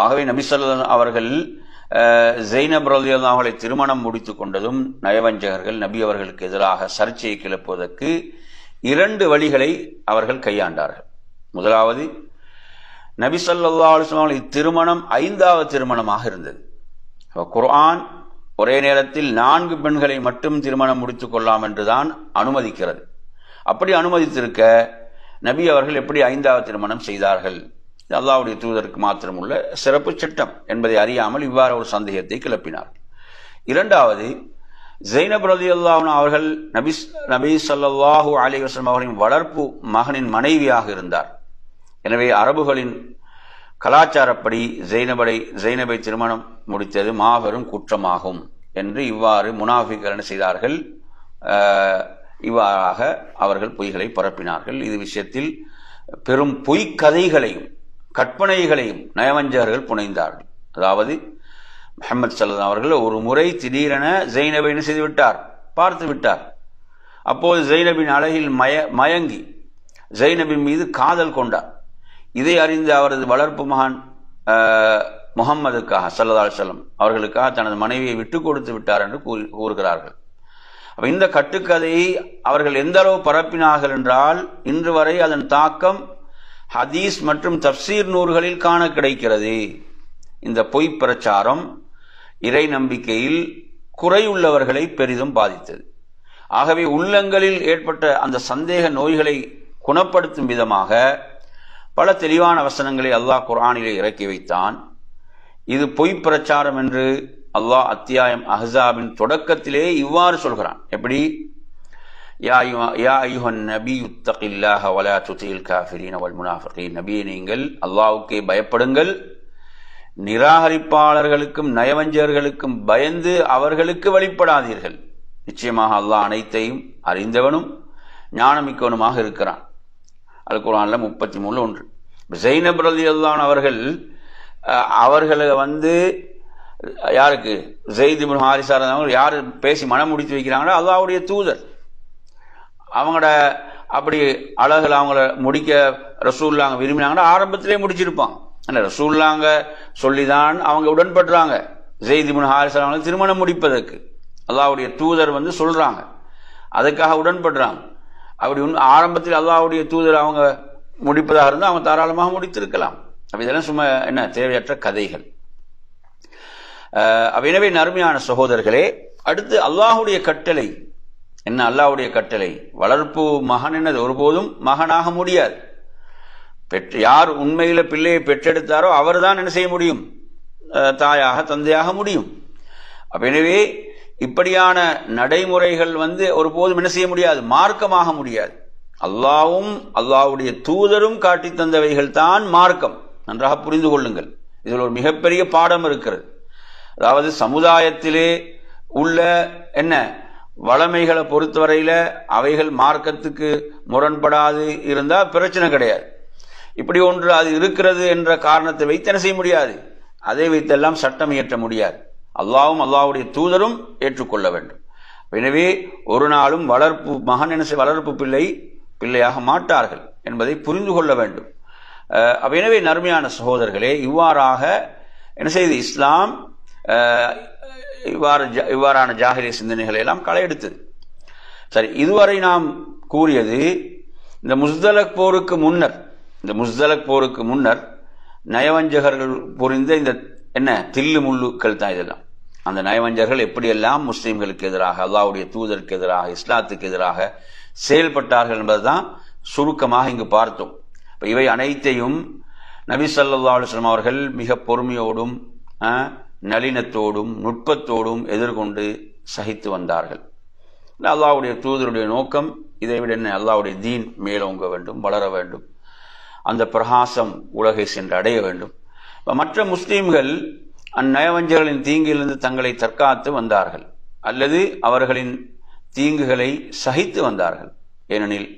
ஆகவே நபி ஸல்லல்லாஹு அவர்கள் ஸைனப் ரலியல்லாஹு அவர்களை திருமணம் முடித்துக் கொண்டதும் நயவஞ்சகர்கள் நபி அவர்களுக்கு எதிராக சர்ச்சையை கிளப்புவதற்கு 2 வழிகளை அவர்கள் கையாண்டார்கள். முதலாவது, நபி ஸல்லல்லாஹு அலைஹி வஸல்லம் திருமணம் 5வது திருமணமாக இருந்தது. குர்ஆன் ஒரே நேரத்தில் 4 பெண்களை மட்டும் திருமணம் முடித்துக் கொள்ளலாம் என்றுதான் அனுமதிக்கிறது. அப்படி அனுமதித்திருக்க நபி அவர்கள் எப்படி 5வது திருமணம் செய்தார்கள்? அல்லாஹ்வுடைய தூதருக்கு மாத்திரம் உள்ள சிறப்பு சட்டம் என்பதை அறியாமல் இவ்வாறு ஒரு சந்தேகத்தை கிளப்பினார். 2வது, ஸைனப் ரலியல்லாஹு அன்ஹா அவர்கள் நபி ஸல்லல்லாஹு அலைஹி வஸல்லம் அவர்களின் வளர்ப்பு மகனின் மனைவியாக இருந்தார். எனவே அரபுகளின் கலாச்சாரப்படி ஸைனபை திருமணம் முடித்தது மாபெரும் குற்றமாகும் என்று இவ்வாறு முனாஃபிக்கள் என்ன செய்தார்கள், இவ்வாறாக அவர்கள் பொய்களை பரப்பினார்கள். இது விஷயத்தில் பெரும் பொய்க்கதைகளையும் கற்பனைகளையும் நயவஞ்சகர்கள் புனைந்தார்கள். அதாவது முஹம்மது ஸல்லல்லாஹு அவர்கள் ஒரு முறை திடீரென ஸைனபை என்ன செய்து விட்டார், பார்த்து விட்டார். அப்போது ஸைனபின் அழகில் மயங்கி ஸைனபின் மீது காதல் கொண்டார். இதை அறிந்து அவரது வளர்ப்பு மகன் முஹம்மதுக்காக ஸல்லல்லாஹு அலைஹி வஸல்லம் அவர்களுக்காக தனது மனைவியை விட்டு கொடுத்து விட்டார் என்று கூறுகிறார்கள். அப்ப இந்த கட்டுக்கதையை அவர்கள் எந்த அளவு பரப்பினார்கள் என்றால் இன்று வரை அதன் தாக்கம் ஹதீஸ் மற்றும் தஃப்சீர் நூல்களில் காண கிடைக்கிறது. இந்த பொய் பிரச்சாரம் இறை நம்பிக்கையில் குறையுள்ளவர்களை பெரிதும் பாதித்தது. ஆகவே உள்ளங்களில் ஏற்பட்ட அந்த சந்தேக நோய்களை குணப்படுத்தும் விதமாக பல தெளிவான வசனங்களை அல்லாஹ் குர்ஆனிலே இறக்கி வைத்தான். இது பொய் பிரச்சாரம் என்று அல்லாஹ் அத்தியாயம் அஹ்ஸாபின் தொடக்கத்திலே இவ்வாறு சொல்கிறான். எப்படி? யா அய்யுஹன் நபியு தகில்லாஹ வலா துதில் காஃபிரீன வல் முனாஃபிகீன். நபியே, நீங்கள் அல்லாஹ்வுக்கே பயப்படுங்கள், நிராகரிப்பாளர்களுக்கும் நயவஞ்சகர்களுக்கும் பயந்து அவர்களுக்கு வழிபடாதீர்கள். நிச்சயமாக அல்லாஹ் அனைத்தையும் அறிந்தவனும் ஞானமிக்கவனுமாக இருக்கிறான். அல் குர்ஆன்ல 33:1. ஸைனப் ரலியல்லாஹு அன்ஹா அவர்களை யாருக்கு ஸைத் இப்னு ஹாரிஸா யார் பேசி மனம் முடித்து வைக்கிறாங்களோ அல்லாஹ்வுடைய தூதர். அவங்களோட அப்படி அழகுல அவங்கள முடிக்க ரசூலுல்லாஹ் விரும்பினாங்கன்னா ஆரம்பத்திலே முடிச்சிருப்பாங்க. ரசூலுல்லாஹ் சொல்லிதான் அவங்க உடன்படுறாங்க ஸைத் இப்னு ஹாரிஸா அவங்களை திருமணம் முடிப்பதற்கு. அல்லாஹ்வுடைய தூதர் சொல்றாங்க, அதுக்காக உடன்படுறாங்க. அப்படி ஆரம்பத்தில் அல்லாஹ்வுடைய தூதர் அவங்க முடிப்பதாக இருந்தால் அவங்க தாராளமாக முடித்திருக்கலாம். அப்ப இதெல்லாம் சும்மா என்ன தேவையற்ற கதைகள். எனவே நறுமையான சகோதரர்களே, அடுத்து அல்லாஹ்வுடைய கட்டளை என்ன? அல்லாஹ்வுடைய கட்டளை வளர்ப்பு மகன் என்னது ஒருபோதும் மகனாக முடியாது. யார் உண்மையில பிள்ளையை பெற்றெடுத்தாரோ அவர் தான் என்ன செய்ய முடியும், தாயாக தந்தையாக முடியும். அப்ப எனவே இப்படியான நடைமுறைகள் ஒருபோதும் என்ன செய்ய முடியாது, மார்க்கமாக முடியாது. அல்லாஹ்வும் அல்லாஹ்வுடைய தூதரும் காட்டி தந்தவைகள் தான் மார்க்கம். நன்றாக புரிந்து கொள்ளுங்கள். இதில் ஒரு மிகப்பெரிய பாடம் இருக்கிறது. அதாவது சமுதாயத்திலே உள்ள என்ன வளமைகளை பொறுத்தவரையில அவைகள் மார்க்கத்துக்கு முரண்படாது இருந்தால் பிரச்சனை கிடையாது. இப்படி ஒன்று அது இருக்கிறது என்ற காரணத்தை வைத்து என்ன செய்ய முடியாது, அதை வைத்தெல்லாம் சட்டம் இயற்ற முடியாது. அல்லாஹ்வும் அல்லாஹ்வுடைய தூதரும் ஏற்றுக்கொள்ள வேண்டும். எனவே ஒரு நாளும் வளர்ப்பு மகன் வளர்ப்பு பிள்ளையாக மாட்டார்கள் என்பதை புரிந்து கொள்ள வேண்டும். எனவே நறுமையான சகோதரர்களே, இவ்வாறாக என்ன செய்து இஸ்லாம் இவ்வாறான ஜாஹிலிய சிந்தனைகளை எல்லாம் களை எடுத்தது. சரி, இதுவரை நாம் கூறியது இந்த முஸ்தலக் போருக்கு முன்னர் நயவஞ்சகர்கள் புரிந்த இந்த என்ன தில்லு முள்ளுக்கள் தான் இதெல்லாம். அந்த நயவஞ்சகர்கள் எப்படியெல்லாம் முஸ்லிம்களுக்கு எதிராக, அல்லாஹ்வுடைய தூதருக்கு எதிராக, இஸ்லாத்துக்கு எதிராக செயல்பட்டார்கள் என்பதுதான் சுருக்கமாக இங்கு பார்த்தோம். இவை அனைத்தையும் நபி ஸல்லல்லாஹு அலைஹி வஸல்லம் அவர்கள் மிக பொறுமையோடும் நளினத்தோடும் நுட்பத்தோடும் எதிர்கொண்டு சகித்து வந்தார்கள். அல்லாஹ்வுடைய தூதருடைய நோக்கம் இதை விட என்ன, அல்லாஹ்வுடைய தீன் மேலோங்க வேண்டும், வளர வேண்டும், அந்த பிரகாசம் உலகை சென்று அடைய வேண்டும். மற்ற முஸ்லீம்கள் அந்நயவஞ்சர்களின் தீங்கிலிருந்து தங்களை தற்காத்து வந்தார்கள் அல்லது அவர்களின் தீங்குகளை சகித்து வந்தார்கள். ஏனெனில்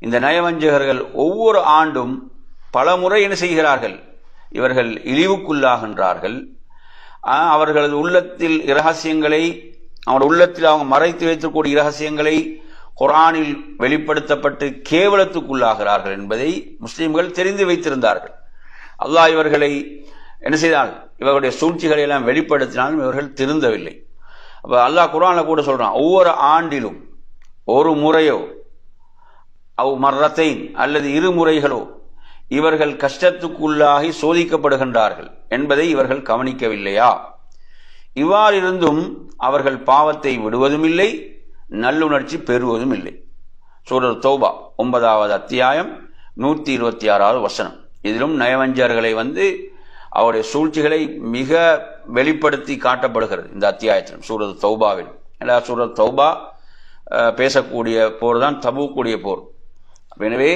இந்த நயவஞ்சகர்கள் ஒவ்வொரு ஆண்டும் பல முறை என்ன செய்கிறார்கள், இவர்கள் இழிவுக்குள்ளாகின்றார்கள். அவர்களது உள்ளத்தில் இரகசியங்களை, அவருடைய உள்ளத்தில் அவங்க மறைத்து வைத்திருக்கக்கூடிய இரகசியங்களை குர்ஆனில் வெளிப்படுத்தப்பட்டு கேவலத்துக்குள்ளாகிறார்கள் என்பதை முஸ்லிம்கள் தெரிந்து வைத்திருந்தார்கள். அல்லாஹ் இவர்களை என்ன செய்தால், இவர்களுடைய சூழ்ச்சிகளை எல்லாம் வெளிப்படுத்தினாலும் இவர்கள் திருந்தவில்லை. அப்ப அல்லாஹ் குர்ஆன்ல கூட சொல்றான், ஒவ்வொரு ஆண்டிலும் ஒரு முறையோ அவ் மர்ரத்தைன் அல்லது இருமுறைகளோ இவர்கள் கஷ்டத்துக்குள்ளாகி சோதிக்கப்படுகின்றார்கள் என்பதை இவர்கள் கவனிக்கவில்லையா? இவ்வாறு இருந்தும் அவர்கள் பாவத்தை விடுவதும் இல்லை, நல்லுணர்ச்சி பெறுவதும் இல்லை. சூரத் தௌபா 9வது அத்தியாயம் 126வது வசனம். இதிலும் நயவஞ்சர்களை அவருடைய சூழ்ச்சிகளை மிக வெளிப்படுத்தி காட்டப்படுகிறது இந்த அத்தியாயத்தில், சூரத் தௌபாவில். சூரத் தௌபா பேசக்கூடிய போர் தான் தபூக்குடைய போர். எனவே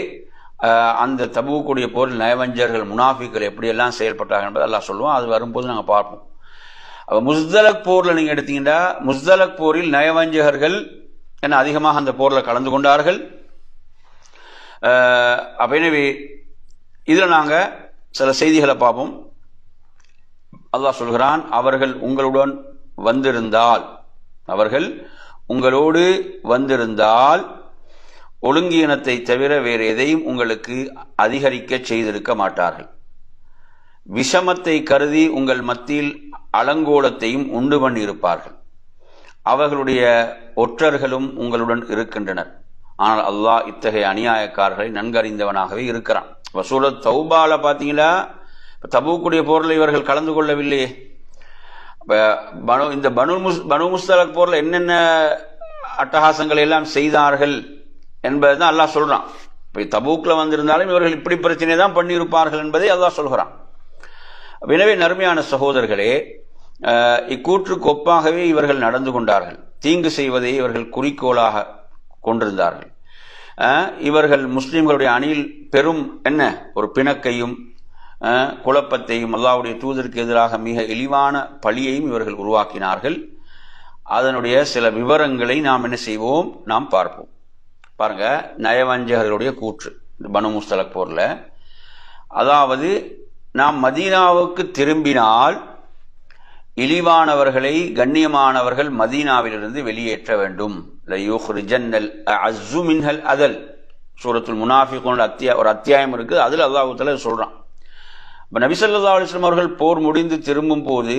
அந்த தபூக்குடைய போரில் நயவஞ்சர்கள் முனாஃபிக்கள் எப்படியெல்லாம் செயல்பட்டார்கள் என்பதை அல்லாஹ் சொல்லுவோம். அது வரும்போது நாங்கள் பார்ப்போம். முஸ்தலக் போர்ல நீங்க எடுத்தீங்கன்னா, முஸ்தலக் போரில் நயவஞ்சகர்கள் என்ன அதிகமாக அந்த போர்ல கலந்து கொண்டார்கள். எனவே இதுல நாங்க சில செய்திகளை பார்ப்போம். அல்லாஹ் சொல்கிறான், அவர்கள் உங்களோடு வந்திருந்தால் ஒழுங்கீனத்தை தவிர வேறு எதையும் உங்களுக்கு அதிகரிக்க செய்திருக்க மாட்டார்கள். விஷமத்தை கருதி உங்கள் மத்தியில் அலங்கோலத்தையும் உண்டு பண்ணி இருப்பார்கள். அவர்களுடைய ஒற்றர்களும் உங்களுடன் இருக்கின்றனர். ஆனால் அல்லாஹ் இத்தகைய அநியாயக்காரர்களை நன்கறிந்தவனாகவே இருக்கிறான். சூரத் தௌபால பாத்தீங்களா, தபூக்குடைய போரில் இவர்கள் கலந்து கொள்ளவில்லையே. இந்த பனு முஸ்தலக் போர்ல என்னென்ன அட்டகாசங்களை எல்லாம் செய்தார்கள் என்பதுதான் அல்லாஹ் சொல்றான். இப்ப தபூக்ல வந்திருந்தாலும் இவர்கள் இப்படி பிரச்சனை தான் பண்ணியிருப்பார்கள் என்பதை அல்லாஹ் சொல்கிறான். எனவே நறுமையான சகோதரர்களே, இக்கூற்றுக்கு ஒப்பாகவே இவர்கள் நடந்து கொண்டார்கள். தீங்கு செய்வதை இவர்கள் குறிக்கோளாக கொண்டிருந்தார்கள். இவர்கள் முஸ்லிம்களுடைய அணியில் பெரும் ஒரு பிணக்கையும் குழப்பத்தையும் அல்லாஹ்வுடைய தூதருக்கு எதிராக மிக இழிவான பழியையும் இவர்கள் உருவாக்கினார்கள். அதனுடைய சில விவரங்களை நாம் என்ன செய்வோம், நாம் பார்ப்போம். பாருங்க, நயவஞ்சகர்களுடைய கூற்று பனு முஸ்தலக் போர்ல, அதாவது நாம் மதீனாவுக்கு திரும்பினால் இழிவானவர்களை கண்ணியமானவர்கள் மதீனாவிலிருந்து வெளியேற்ற வேண்டும். சூரத்துல் முனாஃபிகூன் ஒரு அத்தியாயம் இருக்கு, அதுல அல்லாஹ் தஆலா சொல்றான். நபி ஸல்லல்லாஹு அலைஹி வஸல்லம் அவர்கள் போர் முடிந்து திரும்பும் போது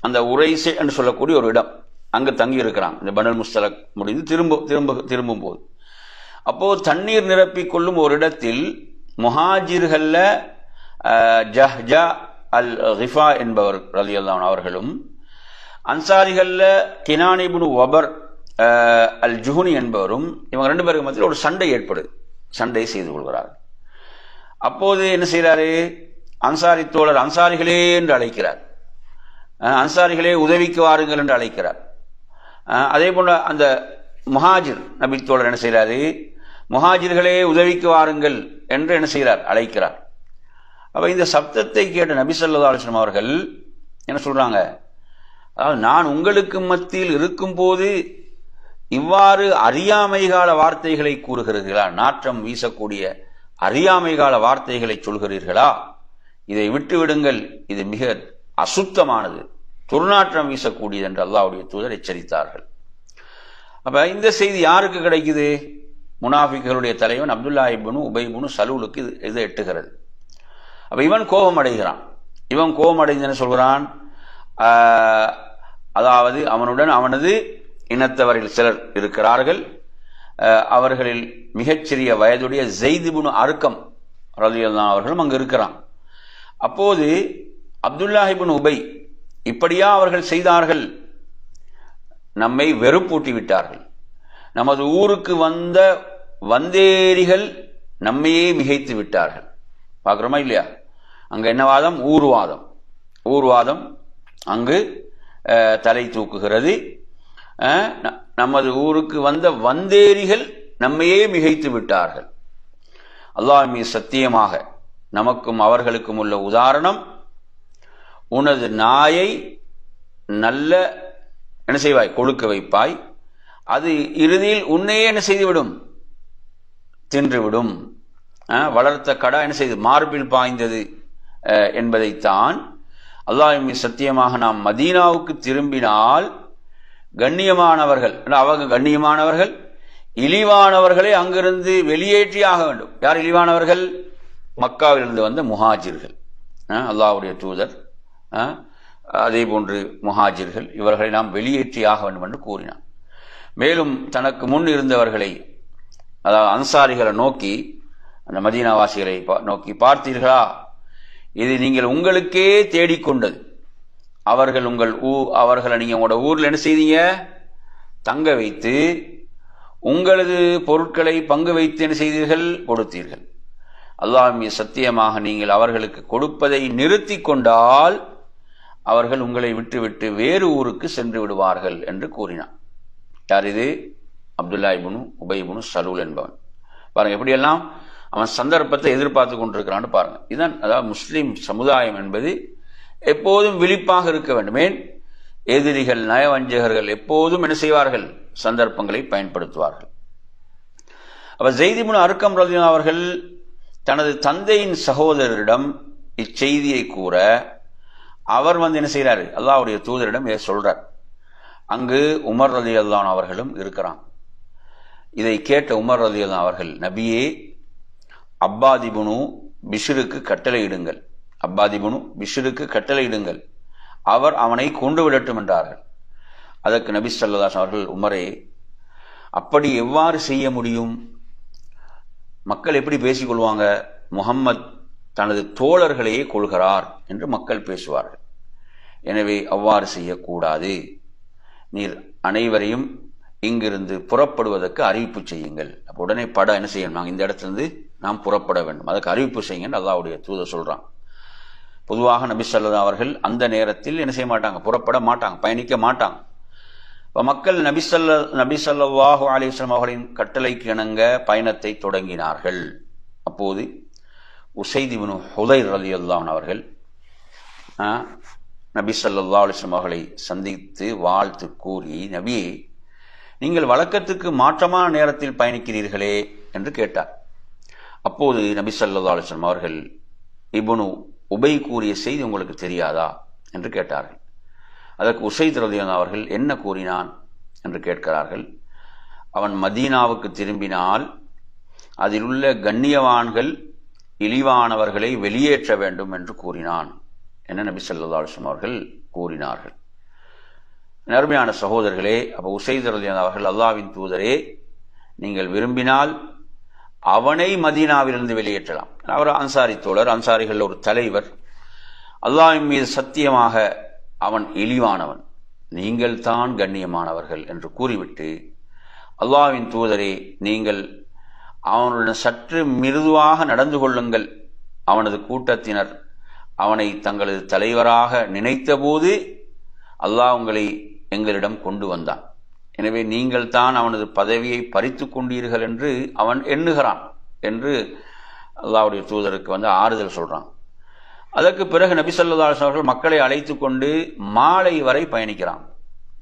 அந்த உரைசை என்று சொல்லக்கூடிய ஒரு இடம் அங்கு தங்கி இருக்கிறாங்க. இந்த பனு முஸ்தலக் முடிந்து திரும்பும் போது அப்போ தண்ணீர் நிரப்பிக் கொள்ளும் ஒரு இடத்தில் முஹாஜிர்கள்ல ஜஹ்ஜா அல் கிஃபா என்பவர் ரலியல்லாஹு அன்ஹு அவர்களும், அன்சாரிகள்ல கினான் இப்னு வபர் அல் ஜுஹனி என்பவரும், இவங்க ரெண்டு பேருக்கு மத்தியில் ஒரு சண்டை ஏற்படுது. சண்டை செய்து கொள்கிறார். அப்போது என்ன செய்யறாரு, அன்சாரி தோழர் அன்சாரிகளே என்று அழைக்கிறார். அன்சாரிகளே உதவிக்கு வாருங்கள் என்று அழைக்கிறார். அதே போல அந்த முஹாஜிர் நபி தோழர் என்ன செய்யறாரு, முஹாஜிர்களே உதவிக்கு வாருங்கள் என்று என்ன செய்கிறார், அழைக்கிறார். அப்ப இந்த சப்தத்தை கேட்ட நபி ஸல்லல்லாஹு அலைஹி வஸல்லம் அவர்கள் என்ன சொல்றாங்க, அதாவது நான் உங்களுக்கு மத்தியில் இருக்கும் போது இவ்வாறு அறியாமை கால வார்த்தைகளை கூறுகிறீர்களா, நாற்றம் வீசக்கூடிய அறியாமை கால வார்த்தைகளை சொல்கிறீர்களா, இதை விட்டு விடுங்கள், இது மிக அசுத்தமானது, துர்நாற்றம் வீசக்கூடியது என்று அல்லாஹ்வுடைய தூதர் எச்சரித்தார்கள். அப்ப இந்த செய்தி யாருக்கு கிடைக்குது, முனாஃபிக்குகளுடைய தலைவன் அப்துல்லா இப்னு உபை இப்னு சலூலுக்கு இது எட்டுகிறது. அப்ப இவன் கோபம் அடைகிறான். இவன் கோபம் அடைந்து சொல்கிறான், அதாவது அவனுடன் அவனது இனத்தவரில் சிலர் இருக்கிறார்கள். அவர்களில் மிகச்சிறிய வயதுடைய ஸைத் இப்னு அர்கம் ரலியல்லாஹு அவர்களும் அங்கு இருக்கிறான். அப்போது அப்துல்லா இப்னு உபை, இப்படியா அவர்கள் செய்தார்கள், நம்மை வெறுப்பூட்டி விட்டார்கள், நமது ஊருக்கு வந்த வந்தேரிகள் நம்மையே மிகைத்து விட்டார்கள். பார்க்கிறோமா இல்லையா, அங்க என்ன வாதம், ஊர்வாதம். அங்கு தலை தூக்குகிறது. நமது ஊருக்கு வந்த வந்தேரிகள் நம்மையே மிகைத்து விட்டார்கள். அல்லாஹ் மீது சத்தியமாக நமக்கும் அவர்களுக்கும் உள்ள உதாரணம், உனது நாயை நல்ல என்ன செய்வாய், கொழுக்க வைப்பாய், அது இறுதியில் உன்னையே என்ன செய்துவிடும், தின்றுவிடும். வளர்த்த கடா என்ன செய்து மார்பில் பாய்ந்தது என்பதைத்தான் அல்லாஹ் மீது சத்தியமாக நாம் மதீனாவுக்கு திரும்பினால் கண்ணியமானவர்கள், அவங்க கண்ணியமானவர்கள், இழிவானவர்களை அங்கிருந்து வெளியேற்றி ஆக வேண்டும். யார் இழிவானவர்கள்? மக்காவிலிருந்து வந்த முஹாஜிர்கள், அல்லாஹ்வுடைய தூதர், அதே போன்று முஹாஜிர்கள், இவர்களை நாம் வெளியேற்றி ஆக வேண்டும் என்று கூறினார். மேலும் தனக்கு முன் இருந்தவர்களை, அதாவது அன்சாரிகளை நோக்கி, அந்த மதீனாவாசிகளை நோக்கி, பார்த்தீர்களா, இது நீங்கள் உங்களுக்கே தேடிக்கொண்டது. அவர்கள் அவர்களை நீங்க உங்களோட ஊர்ல என்ன செய்தீங்க, தங்க வைத்து உங்களது பொருட்களை பங்கு வைத்து என்ன செய்தீர்கள், கொடுத்தீர்கள். அல்லாஹ் மீது சத்தியமாக நீங்கள் அவர்களுக்கு கொடுப்பதை நிறுத்தி கொண்டால் அவர்கள் உங்களை விட்டுவிட்டு வேறு ஊருக்கு சென்று விடுவார்கள் என்று கூறினார். யார் இது? அப்துல்லா இப்னு உபை இப்னு சலூல் என்பவன். பாருங்க எப்படியெல்லாம் அவன் சந்தர்ப்பத்தை எதிர்பார்த்து கொண்டிருக்கிறான்னு பாருங்க. இதுதான் அதாவது முஸ்லிம் சமுதாயம் என்பது எப்போதும் விழிப்பாக இருக்க வேண்டும். ஏன்? எதிரிகள், நயவஞ்சகர்கள் எப்போதும் என்ன செய்வார்கள், சந்தர்ப்பங்களை பயன்படுத்துவார்கள். அப்ப ஸைத் இப்னு அர்கம் ரலியல்லாஹு அவர்கள் தனது தந்தையின் சகோதரரிடம் இச்செய்தியை கூற, அவர் என்ன செய்யறாரு, அல்லாஹ்வுடைய தூதரிடம் சொல்றார். அங்கு உமர் ரலியல்லாஹு அவர்களும் இருக்கிறாங்க. இதை கேட்ட உமர் ரலியல்லாஹு அவர்கள், நபியே, அப்பாத் இப்னு பிஷ்ருக்கு கட்டளையிடுங்கள், அப்பாத் இப்னு பிஷ்ருக்கு கட்டளையிடுங்கள், அவர் அவனை கொண்டு விடட்டும் என்றார்கள். அதற்கு நபி ஸல்லல்லாஹு அலைஹி அவர்கள், உமரே, அப்படி எவ்வாறு செய்ய முடியும்? மக்கள் எப்படி பேசிக்கொள்வாங்க? முஹம்மத் தனது தோழர்களையே கொள்கிறார் என்று மக்கள் பேசுவார்கள். எனவே அவ்வாறு செய்யக்கூடாது. நீர் அனைவரையும் இங்கிருந்து புறப்படுவதற்கு அறிவிப்பு செய்யுங்கள். அப்போ உடனே என்ன செய்யணும், இந்த இடத்திலிருந்து நாம் புறப்பட வேண்டும், அதுக்கு அறிவிப்பு செய்யுங்கள் அல்லாஹ்வுடைய தூதர் சொல்றான். பொதுவாக நபி ஸல்லல்லாஹு அவர்கள் அந்த நேரத்தில் என்ன செய்ய மாட்டாங்க, புறப்பட மாட்டாங்க, பயணிக்க மாட்டாங்க. இப்போ மக்கள் நபி ஸல்லல்லாஹு அலைஹி வஸல்லம் அவர்களின் கட்டளைக்கு இணங்க பயணத்தை தொடங்கினார்கள். அப்போது உஸைத் இப்னு ஹுதைர் ரலியல்லாஹு அவர்கள் நபி ஸல்லல்லாஹு அலைஹி வஸல்லம் அவர்களை சந்தித்து வாழ்த்து கூறி, நபியே, நீங்கள் வழக்கத்துக்கு மாற்றமான நேரத்தில் பயணிக்கிறீர்களே என்று கேட்டார். அப்போது நபி ஸல்லல்லாஹு அலைஹி வஸல்லம் அவர்கள், இப்னு உபை கூறிய செய்தி உங்களுக்கு தெரியாதா என்று கேட்டார்கள். அதற்கு உஸைத் ரலியல்லாஹு அவர்கள் என்ன கூறினான் என்று கேட்கிறார்கள். அவன் மதீனாவுக்கு திரும்பினால் அதில் உள்ள கண்ணியவான்கள் இழிவானவர்களை வெளியேற்ற வேண்டும் என்று கூறினான் என நபி ஸல்லல்லாஹு அலைஹி வஸல்லம் அவர்கள் கூறினார்கள். அருமையான சகோதரர்களே, அப்போ உஸைத் ரலியல்லாஹு அவர்கள், அல்லாஹ்வின் தூதரே, நீங்கள் விரும்பினால் அவனை மதீனாவிலிருந்து வெளியேற்றலாம். அவர் அன்சாரி தோழர், அன்சாரிகள் ஒரு தலைவர். அல்லாஹ்வின் மீது சத்தியமாக அவன் இழிவானவன், நீங்கள் தான் கண்ணியமானவர்கள் என்று கூறிவிட்டு, அல்லாஹ்வின் தூதரே, நீங்கள் அவனுடன் சற்று மிருதுவாக நடந்து கொள்ளுங்கள். அவனது கூட்டத்தினர் அவனை தங்களது தலைவராக நினைத்தபோது அல்லாஹ் உங்களை எங்களிடம் கொண்டு வந்தான். எனவே நீங்கள் தான் அவனது பதவியை பறித்து கொண்டீர்கள் என்று அவன் எண்ணுகிறான் என்று அல்லாஹ்வுடைய தூதருக்கு ஆறுதல் சொல்றான். அதற்கு பிறகு நபி ஸல்லல்லாஹு அலைஹி வஸல்லம் அவர்கள் மக்களை அழைத்து கொண்டு மாலை வரை பயணிக்கிறான்.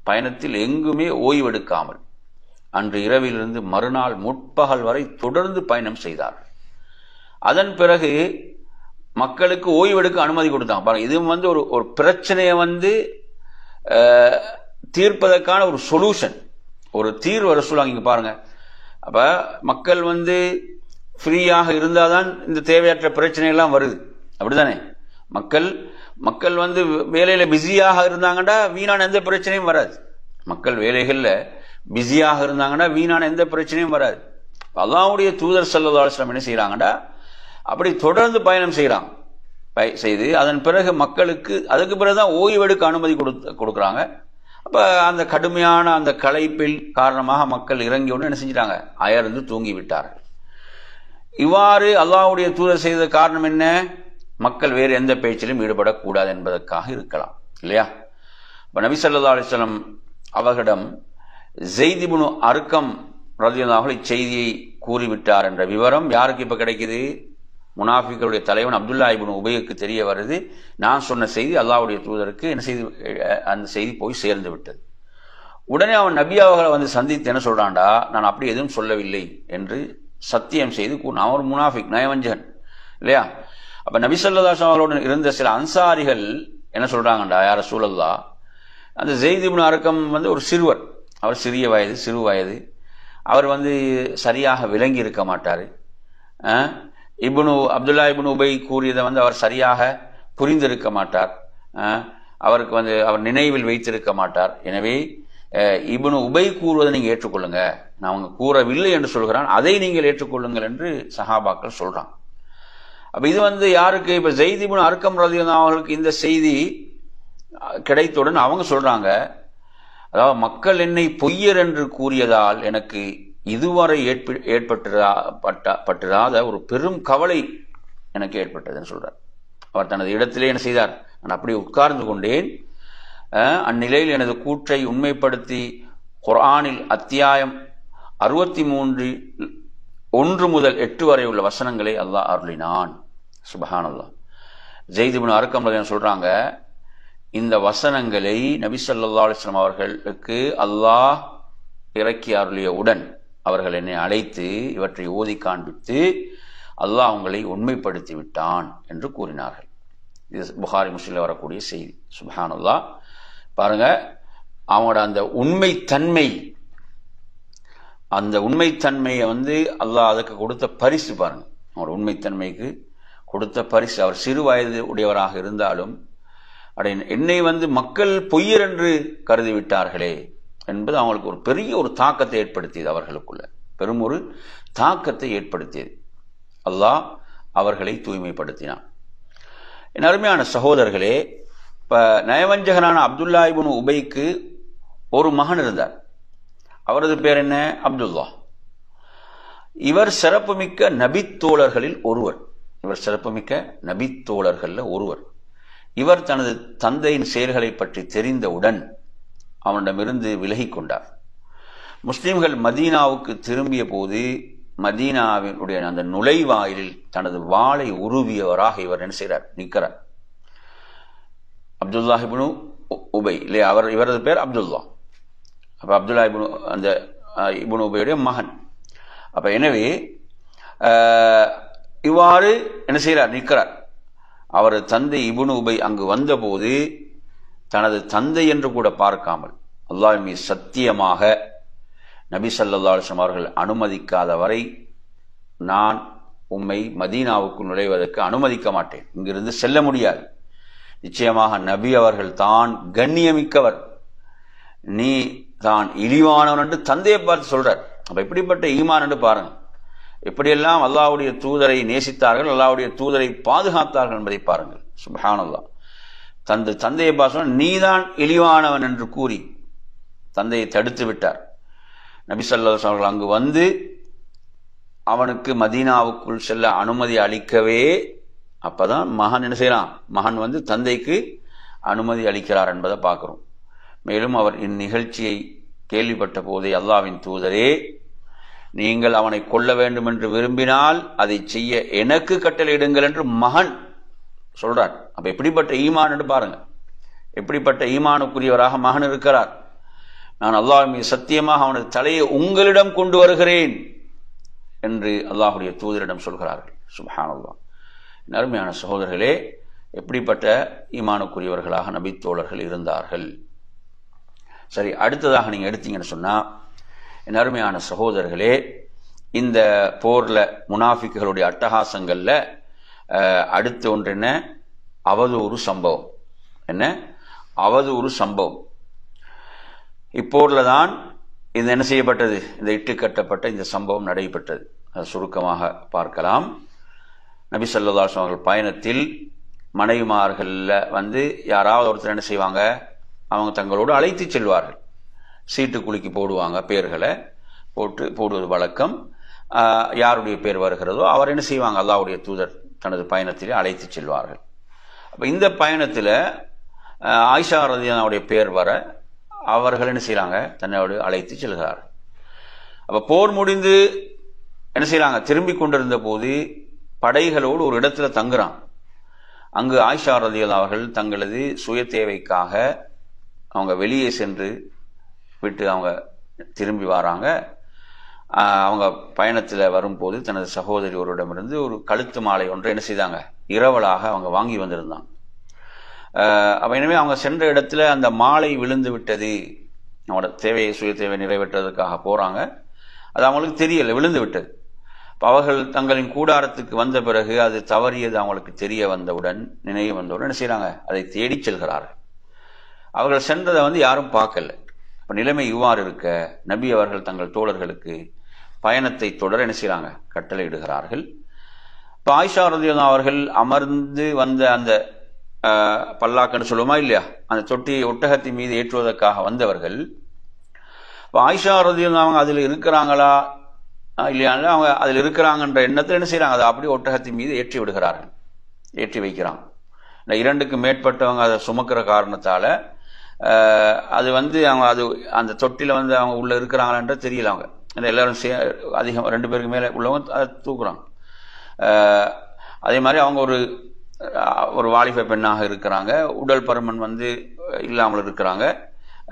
பயணத்தில் எங்குமே ஓய்வெடுக்காமல் அன்று இரவிலிருந்து மறுநாள் முற்பகல் வரை தொடர்ந்து பயணம் செய்தார்கள். அதன் பிறகு மக்களுக்கு ஓய்வெடுக்க அனுமதி கொடுத்தாங்க. பாருங்க, இது ஒரு பிரச்சனையை தீர்ப்பதற்கான ஒரு சொல்யூஷன், ஒரு தீர்வு வர சொல்லுவாங்க. இங்க பாருங்க, அப்ப மக்கள் ஃப்ரீயாக இருந்தாதான் இந்த தேவையற்ற பிரச்சனைகள்லாம் வருது, அப்படித்தானே? மக்கள் வேலையில பிஸியாக இருந்தாங்கன்னா வீணான எந்த பிரச்சனையும் வராது. மக்கள் வேலைகள்ல பிஸியாக இருந்தாங்கன்னா வீணான எந்த பிரச்சனையும் வராது. அல்லாஹ்வுடைய தூதர் ஸல்லல்லாஹு அலைஹி வஸல்லம் என்ன செய்யறாங்கடா, அப்படி தொடர்ந்து பயணம் செய்து அதன் பிறகு மக்களுக்கு அதுக்கு பிறகுதான் ஓய்வெடுக்க அனுமதி கொடுக்குறாங்க. அப்ப அந்த கடுமையான அந்த களைப்பில் காரணமாக மக்கள் இறங்கி ஒன்று என்ன செஞ்சிட்டாங்க, அயர்ந்து தூங்கி விட்டார்கள். இவ்வாறு அல்லாஹ்வுடைய தூதர் செய்த காரணம் என்ன? மக்கள் வேறு எந்த பேச்சிலும் ஈடுபடக்கூடாது என்பதற்காக இருக்கலாம், இல்லையா? இப்போ நபி ஸல்லல்லாஹு அலைஹி வஸல்லம் அவர்களிடம் ஸைத் இப்னு அர்கம் ரலியல்லாஹு அன்ஹு செய்தியை கூறிவிட்டார் என்ற விவரம் யாருக்கு இப்போ கிடைக்குது? முனாஃபிக்களுடைய தலைவன் அப்துல்லா இப்னு உபைக்கு தெரிய வருது. நான் சொன்ன செய்தி அல்லாஹ்வுடைய தூதருக்கு என்ன செய்தி, அந்த செய்தி போய் சேர்ந்து விட்டது. உடனே அவன் நபி அவர்களை வந்து சந்தித்து என்ன சொல்றான்டா, நான் அப்படி எதுவும் சொல்லவில்லை என்று சத்தியம் செய்து அவன் ஒரு முனாஃபிக், நயவஞ்சகன் இல்லையா? அப்ப நபி ஸல்லல்லாஹு அலைஹி வஸல்லம் இருந்த சில அன்சாரிகள் என்ன சொல்றாங்கடா, யா ரசூலல்லாஹ், அந்த ஸைத் இப்னு அர்கம் வந்து ஒரு சிறுவர், அவர் சிறு வயது, அவர் வந்து சரியாக விளங்கி இருக்க மாட்டார். அப்துல்லா இப்னு உபை கூறியதை வந்து அவர் சரியாக புரிந்திருக்க மாட்டார். அவருக்கு வந்து அவர் நினைவில் வைத்திருக்க மாட்டார். எனவே இப்னு உபை கூறுவதை நீங்க ஏற்றுக்கொள்ளுங்க, நான் அவங்க கூறவில்லை என்று சொல்கிறான், அதை நீங்கள் ஏற்றுக்கொள்ளுங்கள் என்று சஹாபாக்கள் சொல்றாங்க. அப்ப இது வந்து யாருக்கு? இப்ப ஸைத் இப்னு அர்கம் ரலியல்லாஹு அவர்களுக்கு இந்த செய்தி கிடைத்தவுடன் அவங்க சொல்றாங்க, அதாவது மக்கள் என்னை பொய்யர் என்று கூறியதால் எனக்கு இதுவரை ஏற்பட்டிராத ஒரு பெரும் கவலை எனக்கு ஏற்பட்டதுன்னு சொல்றார். அவர் தனது இடத்திலே என்ன செய்தார், நான் அப்படி உட்கார்ந்து கொண்டேன், அந்நிலையில் எனது கூற்றை உண்மைப்படுத்தி குர்ஆனில் அத்தியாயம் 63 1 முதல் 8 வரை உள்ள வசனங்களை அல்லாஹ் அருளினான். சுப்ஹானல்லாஹ். ஸைத் இப்னு அர்கம் சொல்றாங்க, இந்த வசனங்களை நபி ஸல்லல்லாஹு அலைஹி வஸல்லம் அவர்களுக்கு அல்லாஹ் இறக்கி அருளியவுடன் அவர்கள் என்னை அழைத்து இவற்றை ஓதி காண்பித்து அல்லாஹ் உங்களை உண்மைப்படுத்தி விட்டான் என்று கூறினார்கள். இது புகாரி முஸ்லிம்ல வரக்கூடிய செய்தி. சுப்ஹானல்லாஹ். பாருங்க, அவங்களோட அந்த உண்மைத்தன்மையை வந்து அல்லாஹ் அதுக்கு கொடுத்த பரிசு பாருங்க. அவங்களோட உண்மைத்தன்மைக்கு கொடுத்த பரிசு. அவர் சிறு வயது உடையவராக இருந்தாலும் என்னை வந்து மக்கள் பொய்யர் என்று கருதிவிட்டார்களே என்பது அவங்களுக்கு ஒரு பெரிய ஒரு தாக்கத்தை ஏற்படுத்தியது, அவர்களுக்குள்ள பெரும் ஒரு தாக்கத்தை ஏற்படுத்தியது. அல்லாஹ் அவர்களை தூய்மைப்படுத்தினான். என் அருமையான சகோதரர்களே, இப்ப நயவஞ்சகனான அப்துல்லா இப்னு உபைக்கு ஒரு மகன் இருந்தார். அவரது பேர் என்ன? அப்துல்லா. இவர் சிறப்புமிக்க நபித்தோழர்களில் ஒருவர். இவர் தனது தந்தையின் செயல்களை பற்றி தெரிந்தவுடன் அவனிடமிருந்து விலகி கொண்டார். முஸ்லிம்கள் மதீனாவுக்கு திரும்பிய போது மதீனாவினுடைய அந்த நுழைவாயிலில் தனது வாளை உருவியவராக இவர் என்ன செய்கிறார், நிற்கிறார். அப்துல்லா இப்னு உபை இல்லையா, இவரது பேர் அப்துல்லா. அப்ப அப்துல்லா இப்னு உபையுடைய மகன். அப்ப எனவே இவ்வாறு என்ன செய்கிறார், நிற்கிறார். அவரது தந்தை இப்னு உபை அங்கு வந்தபோது தனது தந்தை என்று கூட பார்க்காமல், அல்லாஹ்வின் மீது சத்தியமாக நபி ஸல்லல்லாஹு அலைஹி வஸல்லம் அவர்கள் அனுமதிக்காத வரை நான் உம்மை மதீனாவுக்கு நுழைவதற்கு அனுமதிக்க மாட்டேன், இங்கிருந்து செல்ல முடியாது. நிச்சயமாக நபி அவர்கள் தான் கண்ணியமிக்கவர், நீ தான் இழிவானவன் என்று தந்தையை பார்த்து சொல்றார். அப்ப இப்படிப்பட்ட ஈமான் என்று பாருங்க, எப்படியெல்லாம் அல்லாஹ்வுடைய தூதரை நேசித்தார்கள், அல்லாஹ்வுடைய தூதரை பாதுகாத்தார்கள் என்பதை பாருங்கள். சுப்ஹானல்லாஹ். தந்தையை பார்த்து நீதான் இழிவானவன் என்று கூறி தந்தையை தடுத்து விட்டார். நபி ஸல்லல்லாஹு அலைஹி வஸல்லம் அங்கு வந்து அவனுக்கு மதீனாவுக்குள் செல்ல அனுமதி அளிக்கவே, அப்பதான் மகன் என்ன செய்யறான், மகன் வந்து தந்தைக்கு அனுமதி அளிக்கிறார் என்பதை பார்க்கிறோம். மேலும் அவர் இந்நிகழ்ச்சியை கேள்விப்பட்ட போதே, அல்லாஹ்வின் தூதரே, நீங்கள் அவனை கொல்ல வேண்டும் என்று விரும்பினால் அதை செய்ய எனக்கு கட்டளையிடுங்கள் என்று மகன் சொல்றார். அப்ப எப்படிப்பட்ட ஈமான் என்று பாருங்க, எப்படிப்பட்ட ஈமானுக்குரியவராக மகன் இருக்கிறார். நான் அல்லாஹ் மீது சத்தியமாக அவனது தலையை உங்களிடம் கொண்டு வருகிறேன் என்று அல்லாஹுடைய தூதரிடம் சொல்கிறார்கள். சுப்ஹானல்லாஹ். அருமையான சகோதரர்களே, எப்படிப்பட்ட ஈமானுக்குரியவர்களாக நபித்தோழர்கள் இருந்தார்கள். சரி, அடுத்ததாக நீங்க எடுத்தீங்கன்னு சொன்னா, என் அருமையான சகோதரர்களே, இந்த போர்ல முனாஃபிக்குகளுடைய அட்டகாசங்கள்ல அடுத்து ஒன்று என்ன, அவதூறு சம்பவம். என்ன அவதூறு சம்பவம்? இப்போர்ல தான் இது என்ன செய்யப்பட்டது, இந்த இட்டு கட்டப்பட்ட இந்த சம்பவம் நடைபெற்றது. அதை சுருக்கமாக பார்க்கலாம். நபி ஸல்லல்லாஹு அலைஹி வஸல்லம் அவர்கள் பயணத்தில் மனைவிமார்கள்ல வந்து யாராவது ஒருத்தர் என்ன செய்வாங்க, அவங்க தங்களோடு அழைத்து செல்வார்கள். சீட்டு குலுக்கி போடுவாங்க, பேர்களை போடுவது வழக்கம். யாருடைய பேர் வருகிறதோ அவர் என்ன செய்வாங்க, அல்லாஹ்வுடைய தூதர் தனது பயணத்திலே அழைத்து செல்வார்கள். அப்ப இந்த பயணத்தில் ஆயிஷா ரலியல்லாஹுடைய பேர் வர அவர்கள் என்ன செய்கிறாங்க, தன்னோடு அழைத்து செல்கிறார்கள். அப்போ போர் முடிந்து என்ன செய்கிறாங்க, திரும்பி கொண்டிருந்த போது படைகளோடு ஒரு இடத்துல தங்குறான். அங்கு ஆயிஷா ரலியல்லாஹு அவர்கள் தங்களது சுய தேவைக்காக அவங்க வெளியே சென்று விட்டு அவங்க திரும்பி வராங்க. அவங்க பயணத்தில் வரும்போது தனது சகோதரி ஒருவரிடமிருந்து ஒரு கழுத்து மாலை ஒன்றை என்ன செய்தாங்க, இரவலாக அவங்க வாங்கி வந்திருந்தாங்க. அப்போ எனவே அவங்க சென்ற இடத்துல அந்த மாலை விழுந்து விட்டது, அவங்களோட தேவையை சுய தேவை நிறைவேற்றுவதற்காக போகிறாங்க, அது அவங்களுக்கு தெரியலை, விழுந்து விட்டது. அவர்கள் தங்களின் கூடாரத்துக்கு வந்த பிறகு அது தவறியது அவங்களுக்கு தெரிய வந்தவுடன், நினைவு வந்தவுடன் என்ன செய்கிறாங்க, அதை தேடி செல்கிறார்கள். அவர்கள் சென்றதை யாரும் பார்க்கல. இப்போ நிலைமை இவ்வாறு இருக்க நபி அவர்கள் தங்கள் தோழர்களுக்கு பயணத்தை தொடர என்ன செய்கிறாங்க, கட்டளை இடுகிறார்கள். இப்போ ஆயிஷா ரலியல்லாஹு அவர்கள் அமர்ந்து வந்த அந்த பல்லாக்குன்னு சொல்லுவோமா இல்லையா, அந்த தொட்டியை ஒட்டகத்தின் மீது ஏற்றுவதற்காக வந்தவர்கள் இப்போ ஆயிஷா ரலியல்லாஹு அவங்க அதில் இருக்கிறாங்களா இல்லையா, அவங்க அதில் இருக்கிறாங்கன்ற எண்ணத்தில் என்ன செய்கிறாங்க, அதை அப்படியே ஒட்டகத்தின் மீது ஏற்றி விடுகிறார்கள், ஏற்றி வைக்கிறாங்க. இந்த இரண்டுக்கு மேற்பட்டவங்க அதை சுமக்கிற காரணத்தால் அது அவங்க அது அந்த தொட்டியில் அவங்க உள்ளே இருக்கிறாங்களான்ற தெரியல. அவங்க எல்லாரும் அதிகம் 2 பேருக்கு மேலே உள்ளவங்க அதை தூக்குறாங்க. அதே மாதிரி அவங்க ஒரு வாலிப பெண்ணாக இருக்கிறாங்க, உடல் பருமன் இல்லாமல் இருக்கிறாங்க.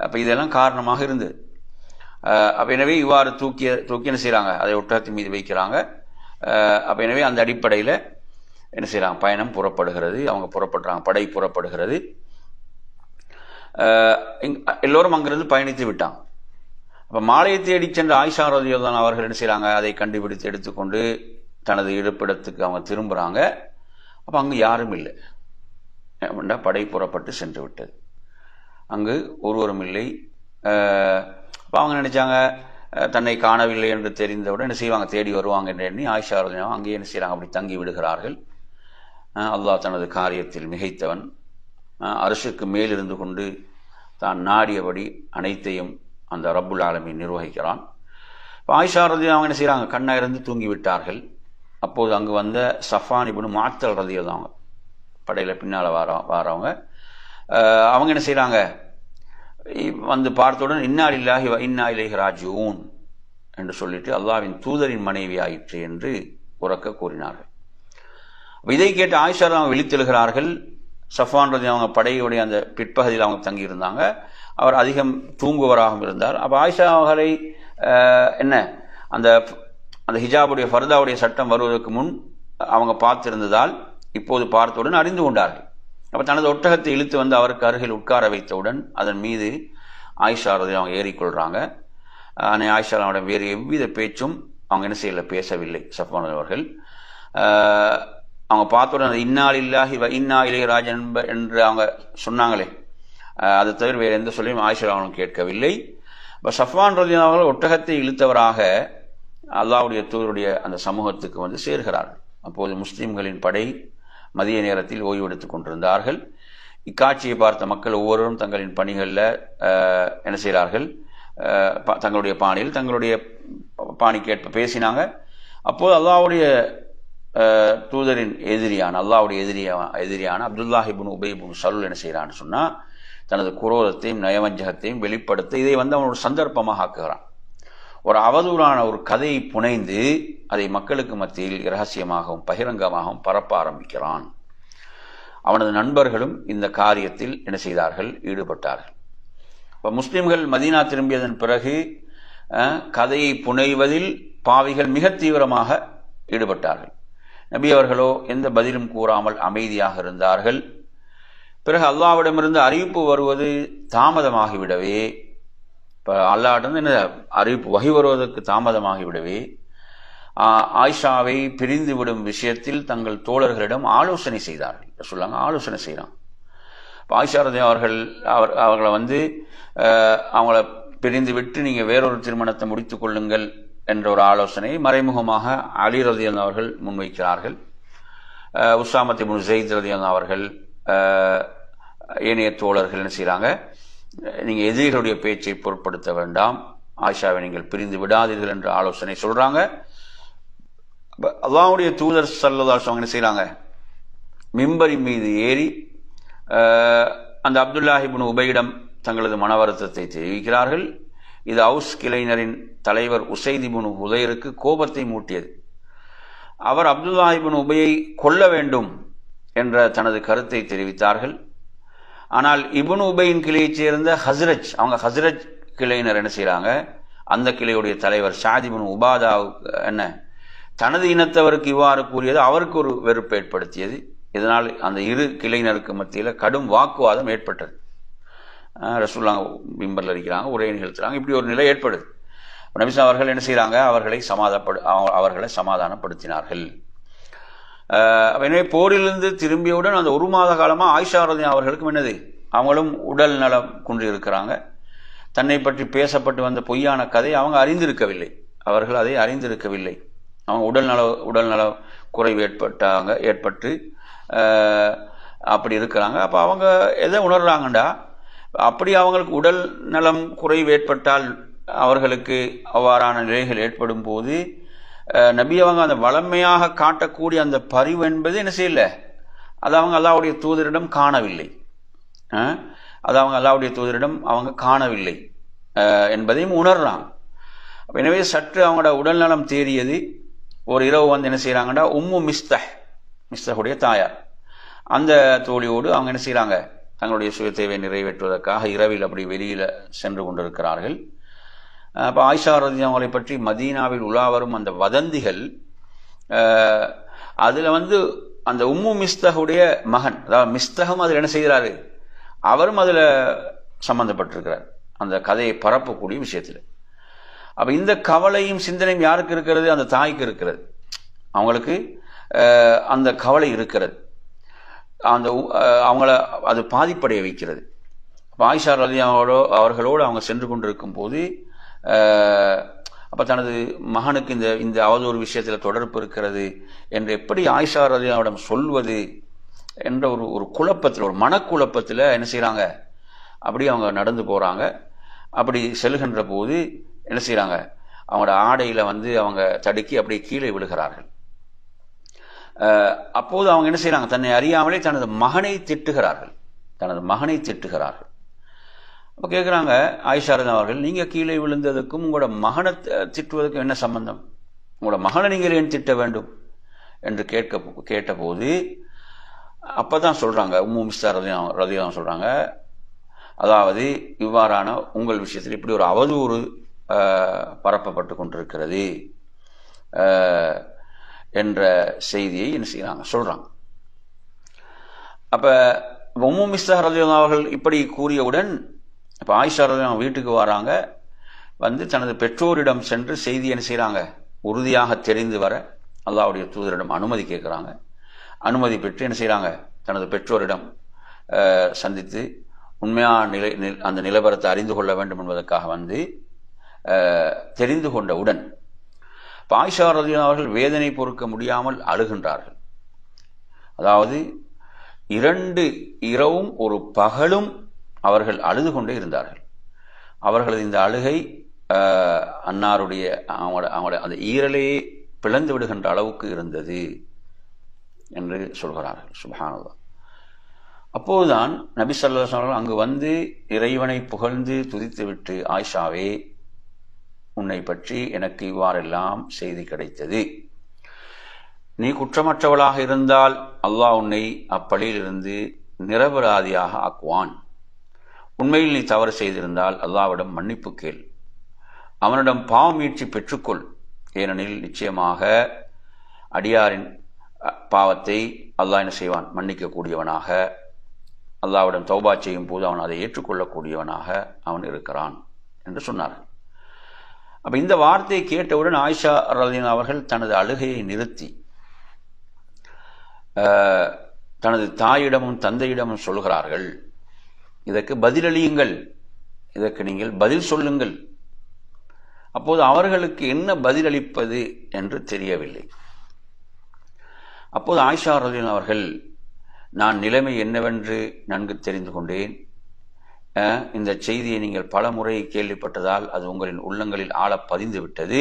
அப்போ இதெல்லாம் காரணமாக இருந்தது. அப்போ எனவே இவ்வாறு தூக்கி என்ன செய்கிறாங்க, அதை ஒட்டகத்தின் மீது வைக்கிறாங்க. அப்போ எனவே அந்த அடிப்படையில் என்ன செய்கிறாங்க, பயணம் புறப்படுகிறது, அவங்க புறப்படுறாங்க, படை புறப்படுகிறது. எல்லோரும் அங்கிருந்து பயணித்து விட்டாங்க. அப்போ மாலையை தேடி சென்ற ஆயிஷா ரலியல்லாஹு அவர்கள் என்ன செய்கிறாங்க, அதை கண்டுபிடித்து எடுத்துக்கொண்டு தனது இருப்பிடத்துக்கு அவங்க திரும்புகிறாங்க. அப்போ அங்கு யாரும் இல்லை, படை புறப்பட்டு சென்று விட்டது, அங்கு ஒருவரும் இல்லை. அப்போ அவங்க நினைச்சாங்க தன்னை காணவில்லை என்று தெரிந்தவுடன் என்ன செய்வாங்க, தேடி வருவாங்க என்று எண்ணி ஆயிஷா ரலியல்லாஹு அங்கேயே என்ன செய்கிறாங்க, அப்படி தங்கி விடுகிறார்கள். அல்லாஹ் தனது காரியத்தில் மிகைத்தவன், அர்ஷுக்கு மேலிருந்து கொண்டு தான் நாடியபடி அனைத்தையும் அந்த ரப்புல் ஆலமீன் நிர்வகிக்கிறான். இப்போ ஆயிஷா ரலியல்லாஹு என்ன செய்கிறாங்க, கண்ணா இருந்து தூங்கி விட்டார்கள். அப்போது அங்கு வந்த சஃபான் இப்னு முஅத்தல் ரலியல்லாஹு படையில் பின்னால் வாரவங்க அவங்க என்ன செய்கிறாங்க, பார்த்தவுடன் இன்னா லில்லாஹி வ இன்னா இலைஹி ராஜிஊன் என்று சொல்லிட்டு அல்லாஹ்வின் தூதரின் மனைவி ஆயிற்று என்று உரக்க கூறினார்கள். இதை கேட்டு ஆயிஷா அவங்க விழித்தெழுகிறார்கள். சஃபான் ரலியல்லாஹு அவங்க படையுடைய அந்த பிற்பகுதியில் அவங்க தங்கியிருந்தாங்க. அவர் அதிகம் தூங்குவராகவும் இருந்தார். அப்போ ஆயிஷா அவர்களை என்ன அந்த ஹிஜாபுடைய ஃபர்தாவுடைய சட்டம் வருவதற்கு முன் அவங்க பார்த்திருந்ததால் இப்போது பார்த்தவுடன் அறிந்து கொண்டார்கள். அப்போ தனது ஒட்டகத்தை இழுத்து அவருக்கு அருகில் உட்கார வைத்தவுடன் அதன் மீது ஆயிஷா ரலியல்லாஹு அவங்க ஏறிக்கொள்கிறாங்க. ஆனால் ஆயிஷா அவங்களோட வேறு எவ்வித பேச்சும் அவங்க என்ன செய்யல, பேசவில்லை. சஃபான் அவர்கள் அவங்க பார்த்தவுடன் இன்னா லில்லாஹி வ இன்னா இலைஹி ராஜிஊன் என்று அவங்க சொன்னாங்களே, அதை தவிர வேறு எந்த சொல்லியும் ஆயிஷா அவங்களும் கேட்கவில்லை. இப்போ சஃபான் ரலியல்லாஹு அவர்கள் ஒட்டகத்தை இழுத்தவராக அல்லாஹ்வுடைய தூதருடைய அந்த சமூகத்துக்கு சேர்கிறார்கள். அப்போது முஸ்லிம்களின் படை மதிய நேரத்தில் ஓய்வு எடுத்துக் கொண்டிருந்தார்கள். இக்காட்சியை பார்த்த மக்கள் ஒவ்வொருவரும் தங்களின் பணிகளில் என்ன செய்கிறார்கள், தங்களுடைய பாணியில் தங்களுடைய பாணிக்கேற்ப பேசினாங்க. அப்போது அல்லாஹ்வுடைய தூதரின் அல்லாஹ்வுடைய எதிரியான அப்துல்லாஹ் இப்னு உபை இப்னு சலூல் என்ன செய்கிறான்னு சொன்னால், தனது குரோதத்தையும் நயவஞ்சகத்தையும் வெளிப்படுத்த இதை அவனோட சந்தர்ப்பமாக ஆக்குகிறான். ஒரு அவதூறான ஒரு கதையை புனைந்து அதை மக்களுக்கு மத்தியில் இரகசியமாகவும் பகிரங்கமாகவும் பரப்ப ஆரம்பிக்கிறான். அவனது நண்பர்களும் இந்த காரியத்தில் என்ன செய்தார்கள், ஈடுபட்டார்கள். இப்போ முஸ்லிம்கள் மதீனா திரும்பியதன் பிறகு கதையை புனைவதில் பாவிகள் மிக தீவிரமாக ஈடுபட்டார்கள். நபி அவர்களோ எந்த பதிலும் கூறாமல் அமைதியாக இருந்தார்கள். பிறகு அல்லாஹ்விடமிருந்து அறிவிப்பு வருவது தாமதமாகிவிடவே, இப்போ அல்லாஹ்விடம் என்ன அறிவிப்பு வகி வருவதற்கு தாமதமாகிவிடவே ஆயிஷாவை பிரிந்து விடும் விஷயத்தில் தங்கள் தோழர்களிடம் ஆலோசனை செய்தார்கள். சொல்லாங்க, ஆலோசனை செய்கிறான். இப்போ ஆயிஷா ரலியல்லாஹு அவர்களை அவங்கள பிரிந்து விட்டு நீங்கள் வேறொரு திருமணத்தை முடித்துக் கொள்ளுங்கள் என்ற ஒரு ஆலோசனையை மறைமுகமாக அலி ரலியல்லாஹு அவர்கள் முன்வைக்கிறார்கள். உஸாமத் இப்னு ஸைத் ரலியல்லாஹு அவர்கள் ஏனைய தோழர்கள் என்ன செய்கிறாங்க, நீங்கள் எதிரிகளுடைய பேச்சை பொருட்படுத்த வேண்டாம், ஆயிஷாவை நீங்கள் பிரிந்து விடாதீர்கள் என்ற ஆலோசனை சொல்கிறாங்க. அல்லாஹ்வுடைய தூதர் ஸல்லல்லாஹு அலைஹி வஸல்லம் என்ன செய்கிறாங்க, மிம்பரின் மீது ஏறி அந்த அப்துல்லாஹ் இப்னு உபையிடம் தங்களது மன வருத்தத்தை தெரிவிக்கிறார்கள். இது அவுஸ் கிளையினரின் தலைவர் உசைத் இப்னு ஹுதைருக்கு கோபத்தை மூட்டியது. அவர் அப்துல்லாஹ் இப்னு உபையை கொல்ல வேண்டும் என்ற தனது கருத்தை தெரிவித்தார்கள். ஆனால் இப்னு உபையின் கிளையைச் சேர்ந்த ஹஸ்ரஜ் கிளையினர் என்ன செய்யறாங்க, அந்த கிளையுடைய தலைவர் ஸஅத் இப்னு உபாதா என்ன தனது இனத்தவருக்கு இவ்வாறு கூறியது அவருக்கு ஒரு வெறுப்பு ஏற்படுத்தியது. இதனால் அந்த இரு கிளையினருக்கு மத்தியில் கடும் வாக்குவாதம் ஏற்பட்டது. ரசூலுல்லாஹ் மிம்பர்ல இருக்கிறாங்க, உரையை நிகழ்த்துறாங்க, இப்படி ஒரு நிலை ஏற்படுது. நபி ஸல்லல்லாஹு அவர்கள் என்ன செய்யறாங்க, அவர்களை சமாதானப்படுத்தினார்கள். எனவே போரிலிருந்து திரும்பியவுடன் அந்த ஒரு மாத காலமா ஆயிஷா ரலியல்லாஹு அவர்களுக்கும் என்னது, அவங்களும் உடல் நலம் குன்றி இருக்கிறாங்க. தன்னை பற்றி பேசப்பட்டு வந்த பொய்யான கதை அவர்கள் அதை அறிந்திருக்கவில்லை. அவங்க உடல் நல குறைவு ஏற்பட்டு அப்படி இருக்கிறாங்க. அப்போ அவங்க எதை உணர்றாங்கண்டா, அப்படி அவங்களுக்கு உடல் நலம் குறைவு ஏற்பட்டால் அவர்களுக்கு அவ்வாறான நிலைகள் ஏற்படும் போது நபி அவங்க அந்த வளமையாக காட்டக்கூடிய அந்த பரிவு என்பது என்ன செய்யல, அது அவங்க அல்லாஹ்வுடைய தூதரிடம் காணவில்லை என்பதையும் உணர்றாங்க. எனவே சற்று அவங்களோட உடல் நலம் தேறியது. ஒரு இரவு வந்து என்ன செய்யறாங்கன்னா, உம்மு மிஸ்தஹுடைய தாயார் அந்த தோழியோடு அவங்க என்ன செய்யறாங்க, தங்களுடைய சுய தேவை நிறைவேற்றுவதற்காக இரவில் அப்படி வெளியில சென்று கொண்டிருக்கிறார்கள். அப்போ ஆயிஷா ரலியல்லாஹு அவங்களை பற்றி மதீனாவில் உலாவரும் அந்த வதந்திகள், அதுல வந்து அந்த உம்மு மிஸ்தஹுடைய மகன், அதாவது மிஸ்தகம் அதில் என்ன செய்கிறாரு, அவரும் அதுல சம்பந்தப்பட்டிருக்கிறார் அந்த கதையை பரப்பக்கூடிய விஷயத்தில். அப்ப இந்த கவலையும் சிந்தனையும் யாருக்கு இருக்கிறது, அந்த தாய்க்கு இருக்கிறது. அவங்களுக்கு அந்த கவலை இருக்கிறது, அவங்கள அது பாதிப்படைய வைக்கிறது. ஆயிஷா ரலியல்லாஹு அவர்களோடு அவங்க சென்று கொண்டிருக்கும் போது அப்ப தனது மகனுக்கு இந்த அவதூறு விஷயத்தில் தொடர்பு இருக்கிறது என்று எப்படி ஆயிஷா ரலியல்லாஹுவிடம் சொல்வது என்ற ஒரு குழப்பத்தில், ஒரு மனக்குழப்பத்தில் என்ன செய்யறாங்க, அப்படி அவங்க நடந்து போறாங்க. அப்படி செல்கின்ற போது என்ன செய்யறாங்க, அவங்களோட ஆடையில வந்து அவங்க தடுக்கி அப்படியே கீழே விழுகிறார்கள். அப்போது அவங்க என்ன செய்யறாங்க, தன்னை அறியாமலே தனது மகனை திட்டுகிறார்கள். அப்ப கேட்கிறாங்க ஆயிஷா ரலியல்லாஹு அவர்கள், நீங்க கீழே விழுந்ததுக்கும் உங்களோட மகனை திட்டுவதற்கும் என்ன சம்பந்தம், உங்களோட மகனை நீங்கள் ஏன் திட்ட வேண்டும் என்று கேட்டபோது அப்பதான் சொல்றாங்க, உம்மு மிஸ்தா ரலியல்லாஹு சொல்றாங்க, அதாவது இவ்வாறான உங்கள் விஷயத்தில் இப்படி ஒரு அவதூறு பரப்பப்பட்டு கொண்டிருக்கிறது என்ற செய்தியை என்ன செய்யறாங்க, சொல்றாங்க. அப்ப உம்மு மிஸ்தா ரலியல்லாஹு அவர்கள் இப்படி கூறியவுடன் இப்ப ஆயிஷா ரலியல்லாஹு வீட்டுக்கு வராங்க. வந்து தனது பெற்றோரிடம் சென்று செய்தி என்ன செய்யறாங்க, உறுதியாக தெரிந்து வர அல்லாஹ்வுடைய தூதரிடம் அனுமதி கேட்கிறாங்க. அனுமதி பெற்று என்ன செய்யறாங்க, தனது பெற்றோரிடம் சந்தித்து உண்மையான அந்த நிலவரத்தை அறிந்து கொள்ள வேண்டும் என்பதற்காக வந்து தெரிந்து கொண்டவுடன் ஆயிஷா ரலியல்லாஹு அவர்கள் வேதனை பொறுக்க முடியாமல் அழுகின்றார்கள். அதாவது 2 இரவும் ஒரு பகலும் அவர்கள் அழுது கொண்டே இருந்தார்கள். அவர்களது இந்த அழுகை அன்னாருடைய அவங்களோட அந்த ஈரலையே பிளந்து விடுகின்ற அளவுக்கு இருந்தது என்று சொல்கிறார்கள். சுப்ஹானல்லாஹ். அப்போதுதான் நபி ஸல்லல்லாஹு அலைஹி வஸல்லம் அங்கு வந்து இறைவனை புகழ்ந்து துதித்துவிட்டு, ஆயிஷாவே, உன்னை பற்றி எனக்கு இவ்வாறெல்லாம் செய்தி கிடைத்தது. நீ குற்றமற்றவளாக இருந்தால் அல்லாஹ் உன்னை அப்பழியிலிருந்து நிரபராதியாக ஆக்குவான். உண்மையில் நீ தவறு செய்திருந்தால் அல்லாஹ்விடம் மன்னிப்பு கேள், அவனிடம் பாவமீட்சி பெற்றுக்கொள். ஏனெனில் நிச்சயமாக அடியாரின் பாவத்தை அல்லாஹ் என்ன செய்வான், மன்னிக்க கூடியவனாக, அல்லாஹ்விடம் தௌபா செய்யும் போது அவன் அதை ஏற்றுக்கொள்ளக்கூடியவனாக அவன் இருக்கிறான் என்று சொன்னார்கள். அப்ப இந்த வார்த்தையை கேட்டவுடன் ஆயிஷா ரலியல்லாஹு அவர்கள் தனது அழுகையை நிறுத்தி தனது தாயிடமும் தந்தையிடமும் சொல்கிறார்கள், இதற்கு பதிலளியுங்கள், இதற்கு நீங்கள் பதில் சொல்லுங்கள். அப்போது அவர்களுக்கு என்ன பதிலளிப்பது என்று தெரியவில்லை. அப்போது ஆயிஷா ரலியல்லாஹு அவர்கள், நான் நிலைமை என்னவென்று நன்கு தெரிந்து கொண்டேன். இந்த செய்தியை நீங்கள் பல முறை கேள்விப்பட்டதால் அது உங்களின் உள்ளங்களில் ஆழ பதிந்து விட்டது.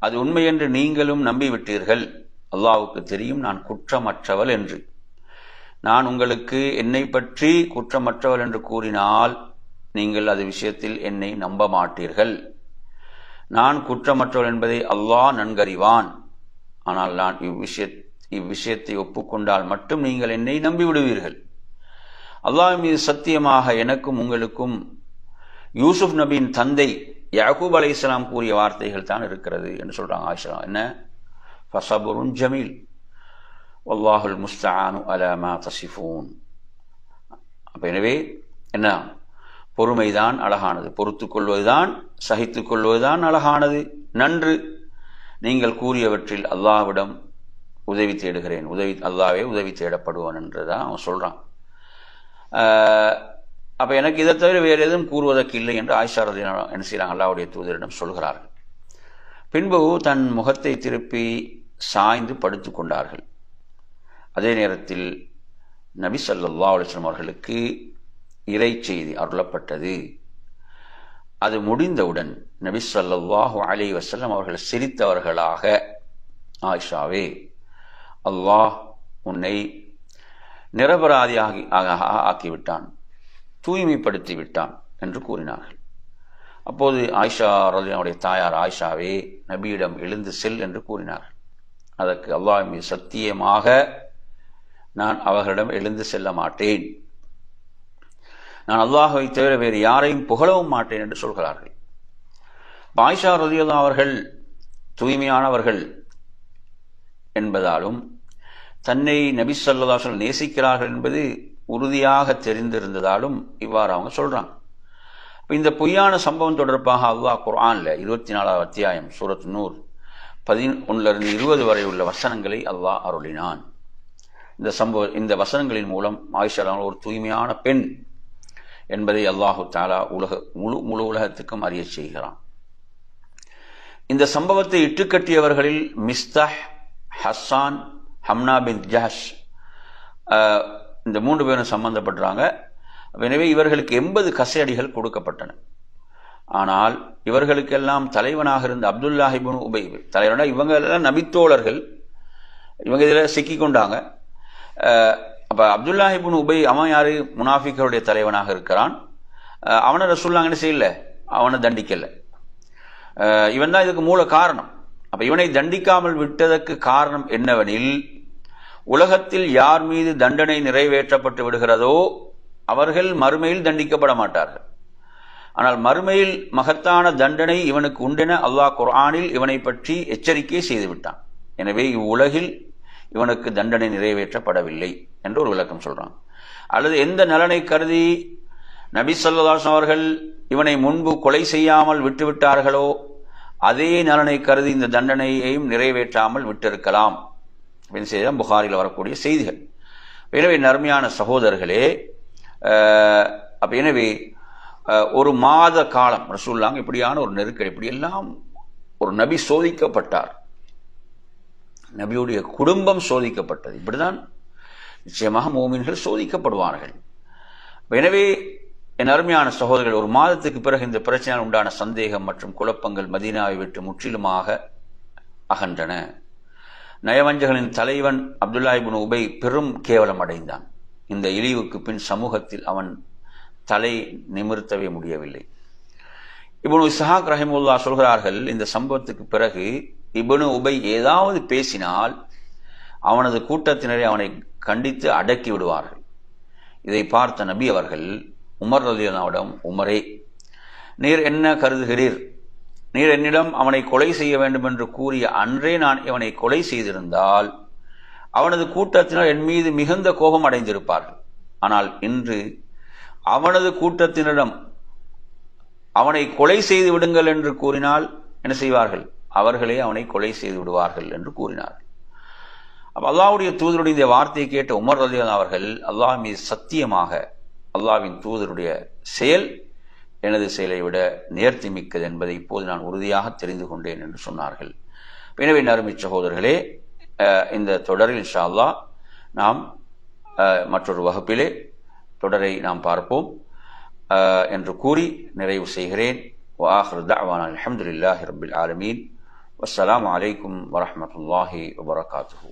அது உண்மை என்று நீங்களும் நம்பிவிட்டீர்கள். அல்லாஹ்வுக்கு தெரியும் நான் குற்றமற்றவள் என்று. நான் உங்களுக்கு என்னை பற்றி குற்றமற்றவர் என்று கூறினால் நீங்கள் அது விஷயத்தில் என்னை நம்ப மாட்டீர்கள். நான் குற்றமற்றவர் என்பதை அல்லாஹ் நன்கறிவான். ஆனால் நான் இவ்விஷயத்தை ஒப்புக்கொண்டால் மட்டும் நீங்கள் என்னை நம்பிவிடுவீர்கள். அல்லாஹ் மீது சத்தியமாக எனக்கும் உங்களுக்கும் யூசுப் நபியின் தந்தை யாக்கூப் அலைஹிஸ்ஸலாம் கூறிய வார்த்தைகள் தான் இருக்கிறது என்று சொல்றாங்க ஆயிஷா. என்ன? ஃபஸபுருன் ஜமீல் வல்லாஹுல் முஸ்தஆனு அலா மா தஸிஃபூன். அப்ப எனவே என்ன? பொறுமைதான் அழகானது, பொறுத்து கொள்வதுதான், சகித்துக் கொள்வதுதான் அழகானது, நன்று. நீங்கள் கூறியவற்றில் அல்லாஹ்விடம் உதவி தேடுகிறேன், அல்லாஹ்வே உதவி தேடப்படுவான் என்றுதான் அவன் சொல்றான். அப்ப எனக்கு இதை தவிர வேறு எதுவும் கூறுவதற்கு இல்லை என்று ஆயிஷா ரலியல்லாஹு அன்ஹா என்ன செய்யறாங்க? அல்லாஹ்வுடைய தூதரிடம் சொல்கிறார்கள். பின்பு தன் முகத்தை திருப்பி சாய்ந்து படுத்துக் கொண்டார்கள். அதே நேரத்தில் நபி ஸல்லல்லாஹு அலைஹி வஸல்லம் அவர்களுக்கு இறை செய்தி அருளப்பட்டது. அது முடிந்தவுடன் நபி ஸல்லல்லாஹு அலைஹி வஸல்லம் அவர்கள் சிரித்தவர்களாக, ஆயிஷாவே, அல்லாஹ் உன்னை நிரபராதியாகி ஆக்கிவிட்டான், தூய்மைப்படுத்தி விட்டான் என்று கூறினார்கள். அப்போது ஆயிஷா ரலியல்லாஹு தாயார் ஆயிஷாவே, நபியிடம் எழுந்து செல் என்று கூறினார்கள். அதற்கு அல்லாஹ் மீது சத்தியமாக நான் அவர்களிடம் எழுந்து செல்ல மாட்டேன், நான் அல்லாஹ்வை தவிர வேறு யாரையும் புகழவும் மாட்டேன் என்று சொல்கிறார்கள். ஆயிஷா ரலியல்லாஹு அவர்கள் தூய்மையானவர்கள் என்பதாலும் தன்னை நபி ஸல்லல்லாஹு அலைஹி வஸல்லம் நேசிக்கிறார்கள் என்பது உறுதியாக தெரிந்திருந்ததாலும் இவ்வாறு அவங்க சொல்றாங்க. இந்த பொய்யான சம்பவம் தொடர்பாக அல்லாஹ் குர்ஆன்ல 24வது அத்தியாயம் சூரத் நூர் 11 to 20 வரை உள்ள வசனங்களை அல்லாஹ் அருளினான். இந்த வசனங்களின் மூலம் ஆயிஷா ஒரு தூய்மையான பெண் என்பதை அல்லாஹு தஆலா முழு உலகத்துக்கும் அறிய செய்கிறான். இந்த சம்பவத்தை இட்டுக்கட்டியவர்களில் மிஸ்தாஹ், ஹஸ்ஸான், ஹம்னா பின் ஜஹஷ் இந்த 3 பேரும் சம்பந்தப்படுறாங்க. எனவே இவர்களுக்கு 80 கசையடிகள் கொடுக்கப்பட்டன. ஆனால் இவர்களுக்கெல்லாம் தலைவனாக இருந்த அப்துல்லாஹ் இப்னு உபை தலைவனா, இவங்க எல்லாம் நபித்தோழர்கள், இவங்க இதில் சிக்கி கொண்டாங்க. அப்ப அப்துல்லாஹ் இப்னு உபை அவன் யாரு? முனாஃபிக்களுடைய தலைவனாக இருக்கிறான். அவனை ரசூலுல்லாஹ் என்ன செய்யல, அவனை தண்டிக்கல. இவன் தான் இதுக்கு மூல காரணம். அப்ப இவனை தண்டிக்காமல் விட்டதற்கு காரணம் என்னவெனில், உலகத்தில் யார் மீது தண்டனை நிறைவேற்றப்பட்டு விடுகிறதோ அவர்கள் மறுமையில் தண்டிக்கப்பட மாட்டார்கள். ஆனால் மறுமையில் மகத்தான தண்டனை இவனுக்கு உண்டென அல்லாஹ் குர்ஆனில் இவனை பற்றி எச்சரிக்கை செய்து விட்டான். எனவே இவ்வுலகில் இவனுக்கு தண்டனை நிறைவேற்றப்படவில்லை என்று ஒரு விளக்கம் சொல்றான். அல்லது எந்த நலனை கருதி நபி ஸல்லல்லாஹு அலைஹி அவர்கள் இவனை முன்பு கொலை செய்யாமல் விட்டுவிட்டார்களோ அதே நலனை கருதி இந்த தண்டனையையும் நிறைவேற்றாமல் விட்டிருக்கலாம். புகாரில் வரக்கூடிய செய்திகள். எனவே நர்மையான சகோதரர்களே, எனவே ஒரு மாத காலம் ரசூலுல்லாஹ் இப்படியான ஒரு நெருக்கடி, இப்படியெல்லாம் ஒரு நபி சோதிக்கப்பட்டார், நபியுடைய குடும்பம் சோதிக்கப்பட்டது. இப்படிதான் நிச்சயமாக மூமின்கள் சோதிக்கப்படுவார்கள். எனவே என் அருமையான சகோதரர்கள், ஒரு மாதத்துக்கு பிறகு இந்த பிரச்சனையால் உண்டான சந்தேகம் மற்றும் குழப்பங்கள் மதீனாவை விட்டு முற்றிலுமாக அகன்றன. நயவஞ்சகளின் தலைவன் அப்துல்லாஹ் இப்னு உபை பெரும் கேவலம் அடைந்தான். இந்த இழிவுக்கு பின் சமூகத்தில் அவன் தலை நிமிர்த்தவே முடியவில்லை. இப்னு இஸ்ஹாக் ரஹிமஹுல்லாஹ் சொல்கிறார்கள், இந்த சம்பவத்துக்கு பிறகு இப்னு உபை ஏதாவது பேசினால் அவனது கூட்டத்தினரை அவனை கண்டித்து அடக்கி விடுவார்கள். இதை பார்த்த நபி அவர்கள் உமர் ரலியல்லாஹு உமரே, நீர் என்ன கருதுகிறீர்? நீர் என்னிடம் அவனை கொலை செய்ய வேண்டும் என்று கூறிய அன்றே நான் இவனை கொலை செய்திருந்தால் அவனது கூட்டத்தினர் என் மீது மிகுந்த கோபம் அடைந்திருப்பார்கள். ஆனால் இன்று அவனது கூட்டத்தினரிடம் அவனை கொலை செய்து விடுங்கள் என்று கூறினால் என்ன செய்வார்கள்? அவர்களே அவனை கொலை செய்து விடுவார்கள் என்று கூறினார்கள். அப்ப அல்லாஹ்வுடைய தூதருடைய இந்த வார்த்தையை கேட்ட உமர் ரலியல்லாஹு அவர்கள், அல்லாஹ் மீது சத்தியமாக அல்லாஹ்வின் தூதருடைய செயல் எனது செயலை விட நேர்த்தி மிக்கது என்பதை இப்போது நான் உறுதியாக தெரிந்து கொண்டேன் என்று சொன்னார்கள். எனவே அருமை சகோதரர்களே, இந்த தொடரில் இன்ஷா அல்லாஹ் நாம் மற்றொரு வகுப்பிலே தொடரை நாம் பார்ப்போம் என்று கூறி நிறைவு செய்கிறேன். وآخر دعوانا الحمد لله رب العالمين والسلام عليكم ورحمة الله وبركاته.